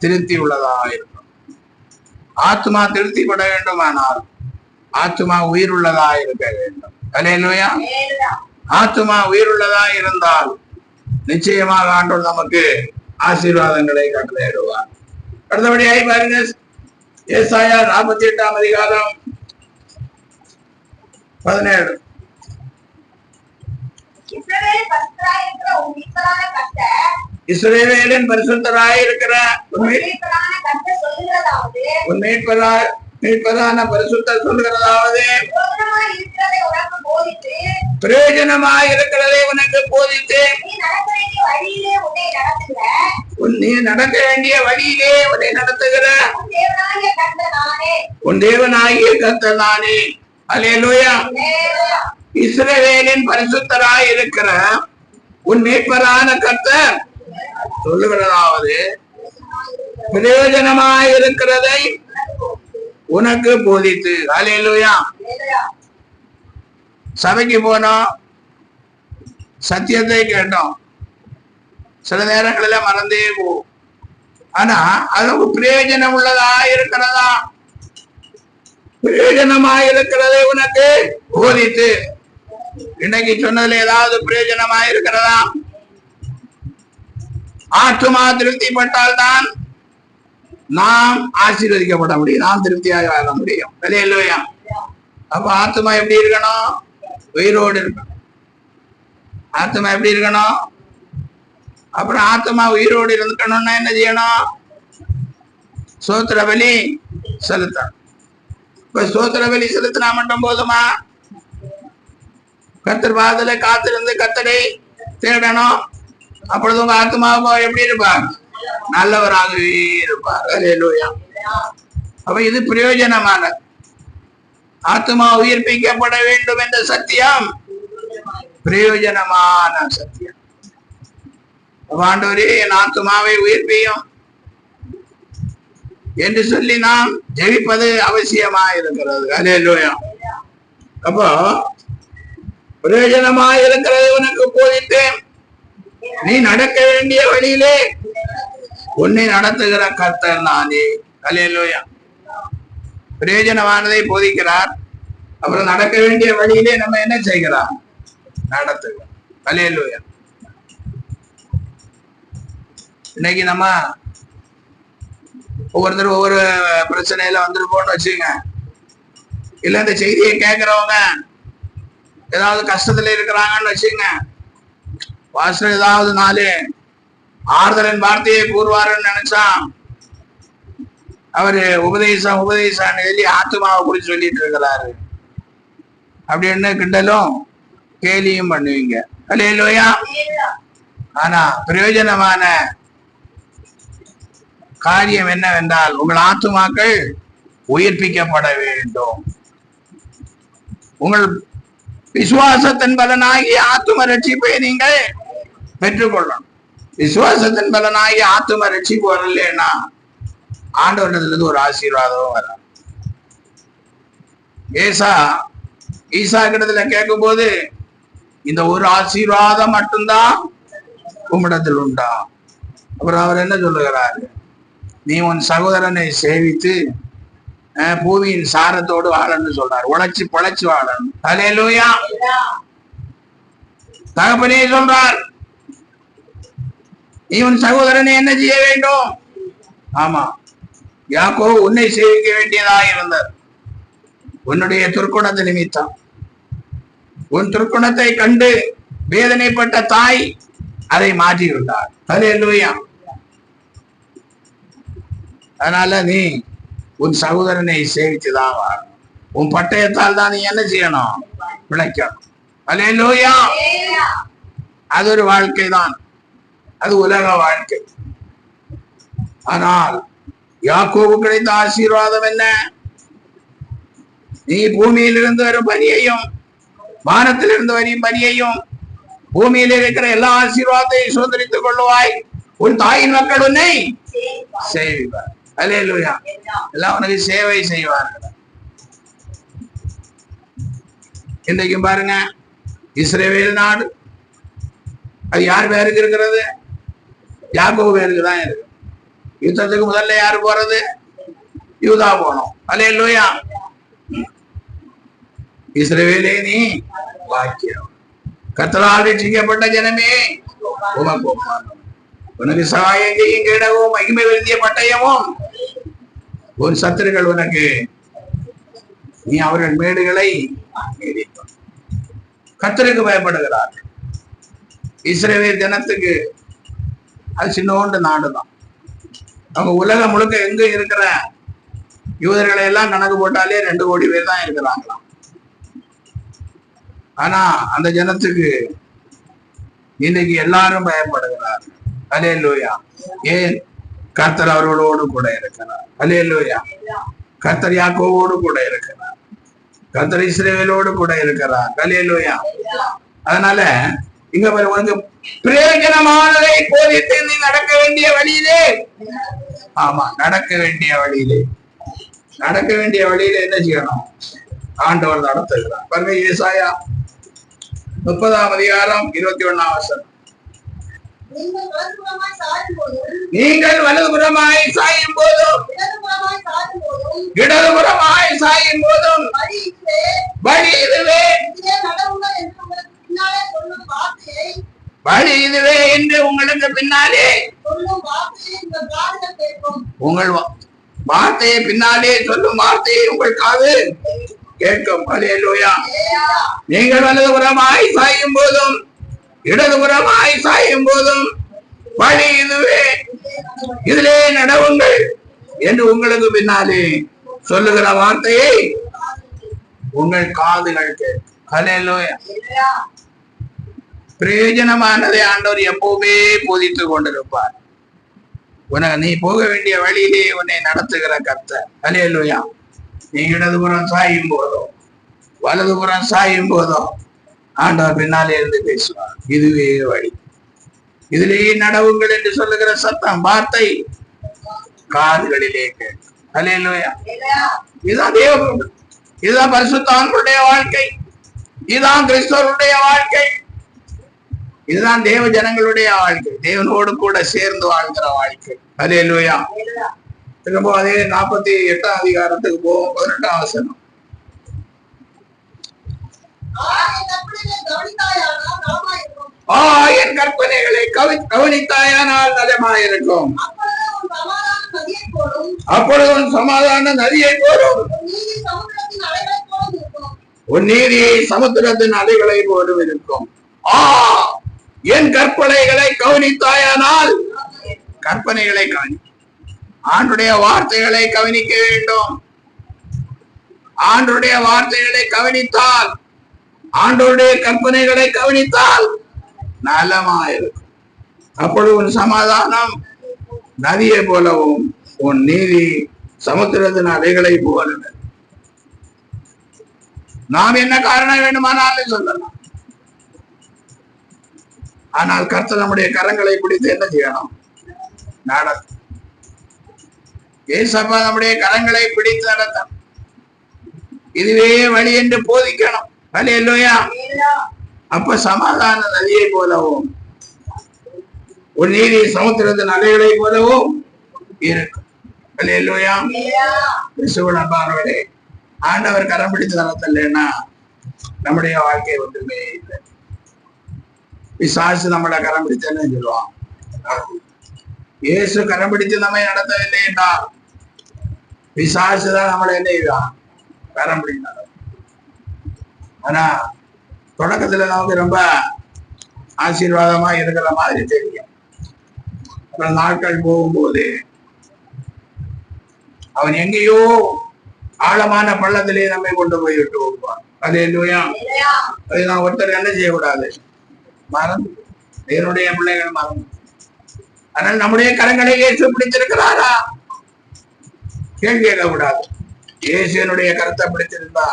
திருப்தி உள்ளதாக இருக்கணும். ஆத்மா திருப்திப்பட வேண்டுமானால் ஆத்மா உயிர் உள்ளதா இருக்க வேண்டும். ஹல்லேலூயா. ஆத்மா உயிர் உள்ளதா இருந்தால் நிச்சயமாக ஆண்டவர் நமக்கு ஆசீர்வாதங்களை கட்டளையிடுவார். அடுத்தபடியாய் பாருங்க, ஏசாயா 48ஆம் அதிகாரம் 17. இஸ்ரவேலின் பரிசுத்தராய் இருக்கிற உன் மீட்பரான பரிசுத்தர் சொல்லுகிறதாவது, பிரயோஜனமாய் இருக்கிறதை உனக்கு போதித்து நீ நடக்க வேண்டிய வழியிலே உன்னை நடத்துகிற உன் தேவனாகிய கர்த்தர் நானே. அல்லேலூயா. இஸ்ரவேலின் பரிசுத்தராய் இருக்கிற உன் மேய்ப்பரான கர்த்தர் சொல்லுகிறதாவது பிரயோஜனமாய் இருக்கிறதை உனக்கு போதித்து. அல்லேலூயா. சபைக்கு போனோம், சத்தியத்தை கேட்டோம், சில நேரங்களில் மறந்தே போகும். ஆனா அது பிரயோஜனம் உள்ளதா இருக்கிறதா? பிரயோஜனமாய் இருக்கிறதை உனக்கு போதித்து. இன்னைக்கு சொன்னதுல ஏதாவது பிரயோஜனமாய் இருக்கிறதா? ஆத்துமா திருப்திப்பட்டால் தான் நாம் ஆசீர்வதிக்கப்பட முடியும், நாம் திருப்தியாக வாழ முடியும். இல்லையா? அப்ப ஆத்துமா எப்படி இருக்கணும்? உயிரோடு இருக்கணும். ஆத்துமா எப்படி இருக்கணும்? அப்புறம் ஆத்துமா உயிரோடு இருக்கணும்னா என்ன செய்யணும்? சோத்திர பலி செலுத்தணும். இப்ப சோத்திர பலி செலுத்தினா மட்டும் போதுமா? கர்த்தர் பாதல காத்திருந்து கர்த்தரை தேடணும். அப்பொழுது உங்க ஆத்மாவுக்கு எப்படி இருப்பார்? நல்லவராகவே இருப்பார். அல்லேலூயா. அப்ப இது பிரயோஜனமான ஆத்மா உயிர்ப்பிக்கப்பட வேண்டும் என்ற சத்தியம் பிரயோஜனமான சத்தியம். ஆண்டவரே என் ஆத்மாவை உயிர்ப்பியும் என்று சொல்லி நாம் ஜெபிப்பது அவசியமா இருக்கிறது. அல்லேலூயா. அப்போ பிரயோஜனமா இருக்கிறது உனக்கு போதித்து நீ நடக்க வேண்டிய வழியிலே உன்னை நடத்துகிற கர்த்தர் நானே. அல்லேலூயா. பிரயோஜனமானதை போதிக்கிறார், அப்புறம் நடக்க வேண்டிய வழியிலே நம்ம என்ன செய்கிறோம்? நடத்துகிறோம். அல்லேலூயா. இன்னைக்கு நம்ம ஒவ்வொருத்தரும் ஒவ்வொரு பிரச்சனையில வந்துருப்போம்னு வச்சுங்க. இல்ல இந்த செய்தியை கேட்கிறவங்க ஏதாவது கஷ்டத்துல இருக்கிறாங்கன்னு வச்சுங்க, பாஸ்டர் ஏதாவது நாலு ஆறுதலின் வார்த்தையை கூறுவாருன்னு நினைச்சா அவரு உபதேசம் சொல்லி ஆத்மாவை குறித்து சொல்லிட்டு இருக்கிறாரு அப்படின்னு கிண்டலும் கேலியும் பண்ணுவீங்க. அல்லேலூயா. ஆனா பிரயோஜனமான காரியம் என்னவென்றால் உங்கள் ஆத்துமாக்கள் உயிர்ப்பிக்கப்பட வேண்டும். உங்கள் விசுவாசத்தின் பலனாகிய ஆத்தும ரட்சிப்பை நீங்கள் பெற்றுக்கொள்ளணும். விசுவாசத்தின் பலனாகிய ஆத்தும ரட்சிப்பு வரலன்னா ஆண்டவரிடத்துல இருந்து ஒரு ஆசீர்வாதம் வர. ஈசா கிட்டத்துல கேட்கும் போது இந்த ஒரு ஆசீர்வாதம் மட்டும்தான் உம்மிடத்தில் உண்டா? அப்புறம் அவர் என்ன சொல்லுகிறாரு? நீ உன் சகோதரனை சேவித்து பூமியின் சாரத்தோடு வாழன்னு சொல்றாரு. உழைச்சு பொழைச்சு வாழணும். அல்லேலூயா. தகப்பனே சொல்றார், நீ உன் சகோதரனை என்ன செய்ய வேண்டும்? ஆமா, யாக்கோபு உன்னை சேவிக்க வேண்டியதாக இருந்தது. உன்னுடைய துர்க்குணத்தை நிமித்தம், உன் துர்க்குணத்தை கண்டு வேதனைப்பட்ட தாய் அதை மாற்றி விட்டார். அல்லேலூயா. அதனால நீ உன் சகோதரனை சேவித்துதான் வாழணும். உன் பட்டயத்தால் தான் நீ என்ன செய்யணும்? பிழைக்கணும். அல்லேலூயா. அது ஒரு வாழ்க்கை தான், அது உலக வாழ்க்கை. ஆனால் யாக்கோபு கிடைத்த ஆசீர்வாதம் என்ன? நீ பூமியிலிருந்து வரும் பனியையும் வானத்திலிருந்து வரும் பனியையும் பூமியில் இருக்கிற எல்லா ஆசீர்வாதத்தையும் சுதந்திரித்துக் கொள்ளுவாய். உன் தாயின் மக்கள் உன்னை சேவிப்பார். அல்லேலூயா. எல்லாம் உனக்கு சேவை செய்வார்கள். இன்றைக்கும் பாருங்க, இஸ்ரவேல் நாடு அது யார் பேருக்கு இருக்கிறது? யாக்கோபு பேருக்கு தான் இருக்கு. யுத்தத்துக்கு முதல்ல யாரு போறது? யூதா போனோம். அல்லேலூயா. இஸ்ரவேலே நீ பாக்கியம், கர்த்தரால் ரட்சிக்கப்பட்ட ஜனமே உமக்கு ஒப்பானவன். உனக்கு சகாயம் செய்யும் கேடவும் மகிமை விருந்திய பட்டயமும் உன் சத்துருக்கள் உனக்கு, நீ அவர்கள் மேடுகளை மீறிப்பார். கர்த்தருக்கு பயப்படுகிறார். இஸ்ரவேல் ஜனத்துக்கு அது சின்னோண்டு நாடுதான். அவங்க உலகம் முழுக்க எங்க இருக்கிற யூதர்களை எல்லாம் கணக்கு போட்டாலே 2 கோடி பேர் தான் இருக்கிறாங்களாம். ஆனா அந்த ஜனத்துக்கு இன்னைக்கு எல்லாரும் பயப்படுகிறார். அல்லேலூயா. ஏன்? கர்த்தர் அவர்களோடு கூட இருக்கிறார். அல்லேலூயா. கர்த்தர் யாக்கோவோடு கூட இருக்கிறார். கர்த்தர் இஸ்ரவேலோடு கூட இருக்கிறார். அல்லேலூயா. அதனால இங்க வந்து பிரயோஜனமானதை போதித்து நீ நடக்க வேண்டிய வழியிலே, ஆமா, நடக்க வேண்டிய வழியிலே என்ன செய்யணும்? ஆண்டவர் நடத்துகிறார். பாருங்க, ஏசாயா 30ஆம் அதிகாரம் 21ஆம் வசனம். நீங்கள் வலதுபுறமாய் சாயும் போதும் இடதுபுறமாய் சாயும் போதும் வழி இதுவே, வழி இதுவே என்று உங்களுக்கு பின்னாலே உங்கள் வார்த்தையை பின்னாலே சொல்லும் வார்த்தையை உங்கள் காது கேட்கும். அல்லேலூயா. நீங்கள் வலதுபுறமாய் சாயும் போதும் இடதுபுறமாய் சாயும் போதும் வழி இதுவே, இதிலே நடவுங்கள் என்று உங்களுக்கு பின்னாலே சொல்லுகிற வார்த்தையை உங்கள் காதுகள் கேட்கும். அல்லேலூயா. பிரயோஜனமானதை ஆண்டவர் எப்பவுமே போதித்துக் கொண்டிருப்பார். உனக்கு நீ போக வேண்டிய வழியிலே உன்னை நடத்துகிற கர்த்தர். அல்லேலூயா. நீ இடதுபுறம் சாயும் போதும் வலதுபுறம் சாயும் போதும் ஆண்டவர் பின்னாலே இருந்து பேசுவார். இதுவே வழி, இதிலேயே நடவுங்கள் என்று சொல்லுகிற சத்தம், வார்த்தை காதுகளிலே கேட்கும். அல்லேலூயா. இதுதான் தேவ, இதுதான் பரிசுத்தவான்களுடைய வாழ்க்கை, இதுதான் கிறிஸ்தவருடைய வாழ்க்கை, இதுதான் தேவ ஜனங்களுடைய வாழ்க்கை, தேவனோடு கூட சேர்ந்து வாழ்கிற வாழ்க்கை. அல்லேலூயா. திரும்ப அதே 48ஆம் அதிகாரத்துக்கு போவோம். 18ஆம் வசனம். என் கற்பனைகளை கவனித்தாயானால் நலமாயிருக்கும். அப்பொழுது உன் சமாதான நதியை போலும், உன் நீதி சமுத்திரத்தின் அலைகளை போலும் இருக்கும். என் கற்பனைகளை கவனித்தாயானால், கற்பனைகளை கவனி, ஆண்டுடைய வார்த்தைகளை கவனிக்க வேண்டும். ஆண்டுடைய வார்த்தைகளை கவனித்தால், ஆண்டோருடைய கற்பனைகளை கவனித்தால் நலமாயிருக்கும். அப்பொழுது உன் சமாதானம் நதியை போலவும் உன் நீதி சமுத்திரத்தின் அலைகளை போல. நாம் என்ன காரணம் வேண்டுமானாலும் சொல்லலாம். ஆனால் கர்த்தர் நம்முடைய கரங்களை பிடித்து என்ன செய்யணும்? நடத்தும். ஏசப்பா நம்முடைய கரங்களை பிடித்து நடத்தும். இதுவே வழி என்று போதிக்கணும். அல்லேலூயா. அப்ப சமாதான நதியை போலவும் ஒரு நீதி சமுத்திரத்தின் அலைகளை போலவும் இருக்கும். அல்லேலூயா. விசுவனே ஆண்டவர் கரம் பிடித்து நடத்தலைன்னா நம்முடைய வாழ்க்கை ஒன்றுமே இல்லை. பிசாசு நம்மளை கரம் பிடிச்சேன்னு சொல்லுவான். இயேசு கரம் பிடித்து நம்மை நடத்தவில்லை என்றால் பிசாசு தான் நம்மளை என்ன செய்வான்? கரம் பிடித்தார். ஆனா தொடக்கத்துல நமக்கு ரொம்ப ஆசீர்வாதமா இருக்கிற மாதிரி தெரியும். அப்புறம் நாட்கள் போகும்போது அவன் எங்கேயோ ஆழமான பள்ளத்திலே நம்மை கொண்டு போய் விட்டு போவான். அல்லேலூயா. அது நான் ஒருத்தர் என்ன செய்யக்கூடாது? மறந்து, என்னுடைய பிள்ளைகள் மறந்து. ஆனால் நம்முடைய கரங்களை இயேசு பிடிச்சிருக்கிறாரா? கேள்வி கேட்கக்கூடாது. இயேசுனுடைய கருத்தை பிடிச்சிருந்தா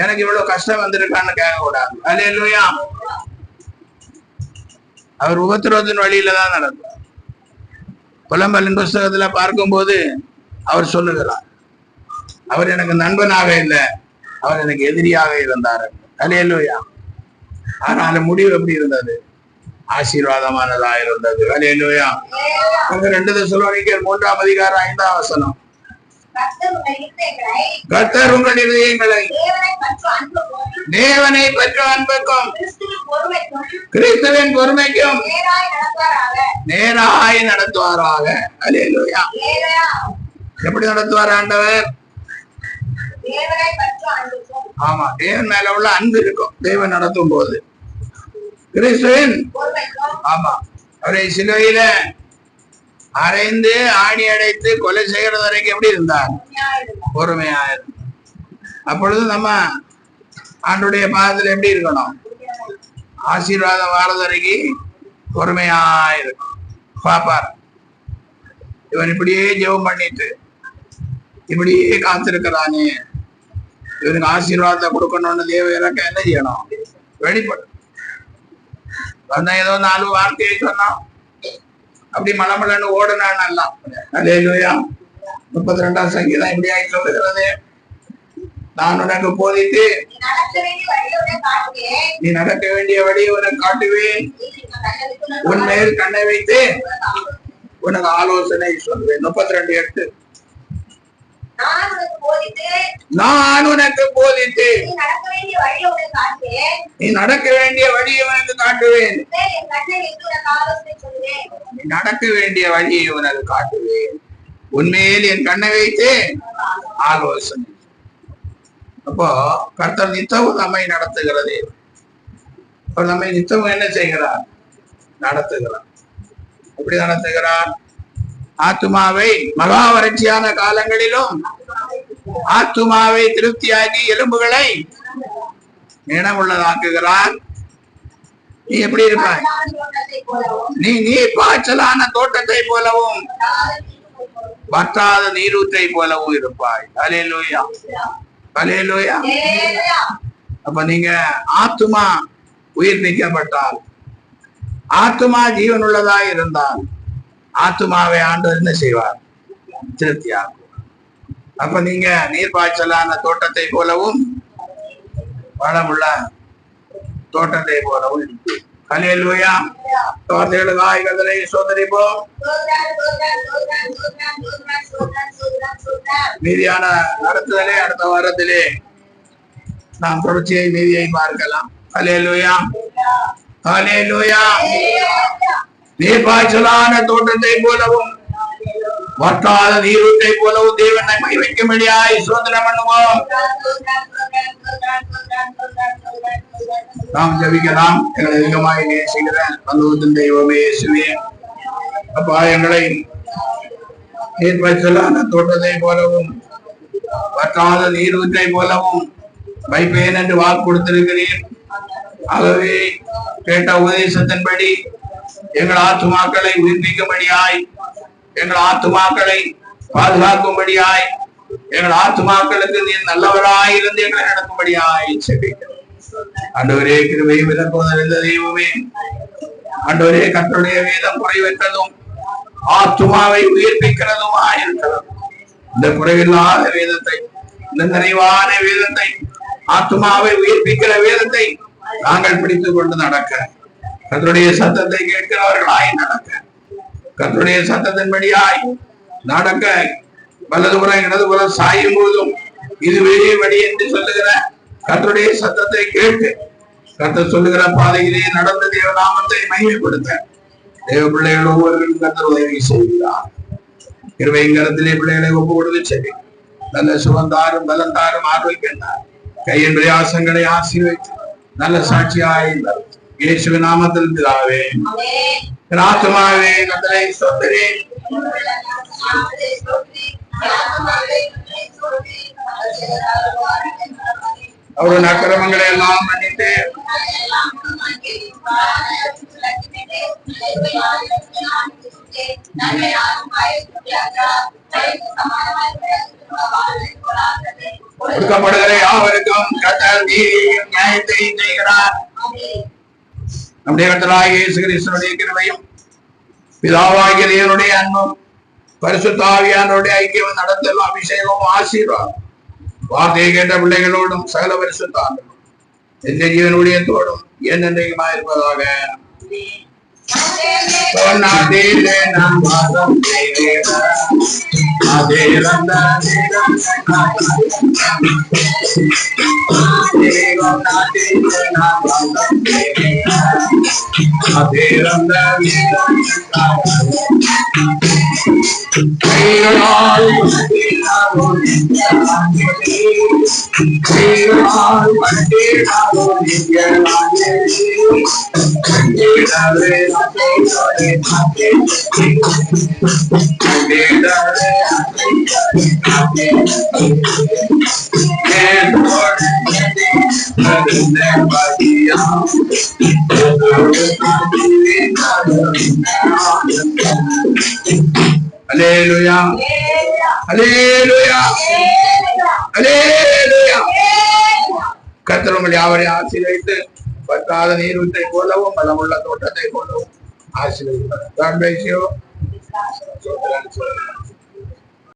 எனக்கு இவ்வளவு கஷ்டம் வந்திருக்கான்னு கேட்கக்கூடாது. அல்லேலூயா. அவர் உபத்திரவத்தின் வழியில தான் நடந்தார். புலம்பலின் புஸ்தகத்துல பார்க்கும்போது அவர் சொல்லுகிறார், அவர் எனக்கு நண்பனாக இல்லை, அவர் எனக்கு எதிரியாக இருந்தார். அல்லேலூயா. ஆனாலும் முடிவு எப்படி இருந்தது? ஆசீர்வாதமானதா இருந்தது. அல்லேலூயா. 2 தெசலோனிக்கேயர் 3ஆம் அதிகாரம் 5ஆம் வசனம். கர்த்தர் உங்கள் இதயங்களை தேவனை பற்ற அன்புக்கும் கிறிஸ்துவின் பொறுமைக்கும் நேராய் நடத்துவாராக. அல்லேலூயா. எப்படி நடத்துவார் ஆண்டவர்? ஆமா, தேவன் மேல உள்ள அன்பு இருக்கும் தேவன் நடத்தும் போது. கிறிஸ்துவின், ஆமா, அவரை சிலுவையில அரைந்து ஆணி அடைத்து கொலை செய்கிறது வரைக்கும் எப்படி இருந்தார்? பொறுமையா இருந்தார். அப்பொழுது நம்ம ஆண்டுடைய பாதத்துல எப்படி இருக்கணும்? ஆசீர்வாதம் வாரதரைக்கு பொறுமையாயிருக்கும். பாப்பார் இவன் இப்படியே ஜெபம் பண்ணிட்டு இப்படியே காத்திருக்கிறானே, இவனுக்கு ஆசீர்வாதத்தை கொடுக்கணும்னு தேவ இறக்க என்ன செய்யணும்? வெளிப்படும். ஏதோ 4 வார்த்தையை சொன்னான், அப்படி மலமலன்னு ஓடுனான் எல்லாம். அல்லேலூயா. 32ஆம் சங்கீதம் இப்படியாய் சொல்லுகிறது, நான் உனக்கு போதித்து நீ நடக்க வேண்டிய வழியை உனக்கு காட்டுவேன், உன் மேல் கண்ணை வைத்து உனக்கு ஆலோசனை சொல்வேன். 32:8. நான் உனக்கு போதித்து நீ நடக்க வேண்டிய வழியை உனக்கு காட்டுவேன், நீ நடக்க வேண்டிய வழியை உனக்கு காட்டுவேன், உண்மையில் என் கண்ணை வைத்து ஆலோசனை. அப்போ கர்த்தர் நித்தமும் நம்மை நடத்துகிறது. நம்மை நித்தமும் என்ன செய்கிறார்? நடத்துகிறார். எப்படி நடத்துகிறார்? ஆத்துமாவை மகா வறட்சியான காலங்களிலும் ஆத்துமாவை திருப்தியாக்கி எலும்புகளை நினமுள்ளதாக்குகிறார். நீ எப்படி இருப்பாய்? நீ பாய்ச்சலான தோட்டத்தை போலவும் வற்றாத நீரூற்றை போலவும் இருப்பாய். அல்லேலூயா, அல்லேலூயா. அப்ப நீங்க ஆத்துமா உயிர்ப்பிக்கப்பட்டால், ஆத்துமா ஜீவன் உள்ளதாய் இருந்தால், ஆத்துமாவை ஆண்டவர் என்ன செய்வார்? திருப்தியாகும். அப்ப நீங்க நீர்ப்பாய்ச்சலான தோட்டத்தை போலவும் வளமுள்ள தோட்டத்தை போலவும் இருக்கு. அல்லேலூயா. வார்த்தைகளுக்காய் கர்த்தரை ஸ்தோத்திரிப்போம். மீதியான நடத்துதலே அடுத்த வாரத்திலே நாம் தொடர்ச்சியை மீதியை பார்க்கலாம். அல்லேலூயா, அல்லேலூயா. நீர்ப்பாய்ச்சலான தோட்டத்தை போலவும் வற்றாத நீரூற்றை போலவும் தேவன் நம்மை வைக்கும்படியாய் சோதனம் பண்ணுவோம். நாம் ஜெபிக்கலாம். எங்களை அதிகமாய் நேசிக்கிற பரலோகத்தின் தெய்வமே இயேசுவே, அப்பா எங்களை நீர்ப்பாய்ச்சலான தோட்டத்தை போலவும் வற்றாத நீரூற்றை போலவும் வைப்பேன் என்று வாக்கு கொடுத்திருக்கிறேன். ஆகவே கேட்ட உபதேசத்தின்படி எங்கள் ஆத்துமாக்களை உயிர்ப்பிக்கும்படியாய், எங்கள் ஆத்துமாக்களை பாதுகாக்கும்படியாய், எங்கள் ஆத்துமாக்களுக்கு நீ நல்லவராய் இருந்து எங்களை நடக்கும்படியாய் செபிக்கிறோம். ஆண்டவரே, கிருபை விளக்குவதறிந்த தெய்வமே, ஆண்டவரே, கர்த்தருடைய வேதம் குறைவற்றதும் ஆத்துமாவை உயிர்ப்பிக்கிறதுமாய் இருக்கிறது. இந்த குறைவில்லாத வேதத்தை, இந்த நிறைவான வேதத்தை, ஆத்துமாவை உயிர்ப்பிக்கிற வேதத்தை நாங்கள் பிடித்துக் கொண்டு நடக்க, கர்த்தருடைய சத்தத்தை கேட்கிறவர்களாய் நடக்க, கர்த்தருடைய சத்தத்தின்படியாய் நடக்க, வலதுபுறம் இடதுபுறம் சாயும் போதும் இதுவே வழி என்று சொல்லுகிற கர்த்தருடைய சத்தத்தை கேட்டு கர்த்தர் சொல்லுகிற பாதையிலே நடந்த தேவநாமத்தை மகிமைப்படுத்த தேவ பிள்ளைகள் ஒவ்வொருவரும் கர்த்தர் உதவி செய்கிறார். கிருபைங்கரத்திலே பிள்ளைகளை ஒப்பு கொடுத்து செவி நல்ல சுகந்தாரும் பலந்தாரும் ஆரோக்கியந்தார் கையின் பிரயாசங்களை ஆசீர்வதித்து நல்ல சாட்சியாய் இயேசுவின் நாமத்தில் பிதாவே. ஆத்துமாவே கர்த்தரை ஸ்தோத்திரி. அவருடைய அக்கிரமங்களை எல்லாம் மன்னித்து கொடுக்கப்படுகிற யாவருக்கும் கர்த்தர் நீதியையும் நியாயத்தையும் செய்கிறார். நம்முடைய கர்த்தராகிய இயேசு கிறிஸ்துவினுடைய கிருபையும் பிதாவாகிய தேவனுடைய அன்பும் பரிசுத்த ஆவியானவருடைய ஐக்கியம் நடத்தலும் அபிஷேகமும் ஆசீர்வாதம் வார்த்தையை கேட்ட பிள்ளைகளோடும் சகல பரிசுத்தாரும் எந்த ஜீவனுடையத்தோடும் என்னென்றைக்குமா இருப்பதாக. அல்லேலூயா, அல்லேலூயா, அல்லேலூயா. கர்த்தர் உங்கள் யாவரையும் ஆசீர்வதித்து பற்றாத நீரூற்றை போலவும் பலமுள்ள தோட்டத்தை போலவும் ஆசீர்வதிப்பார். God bless you.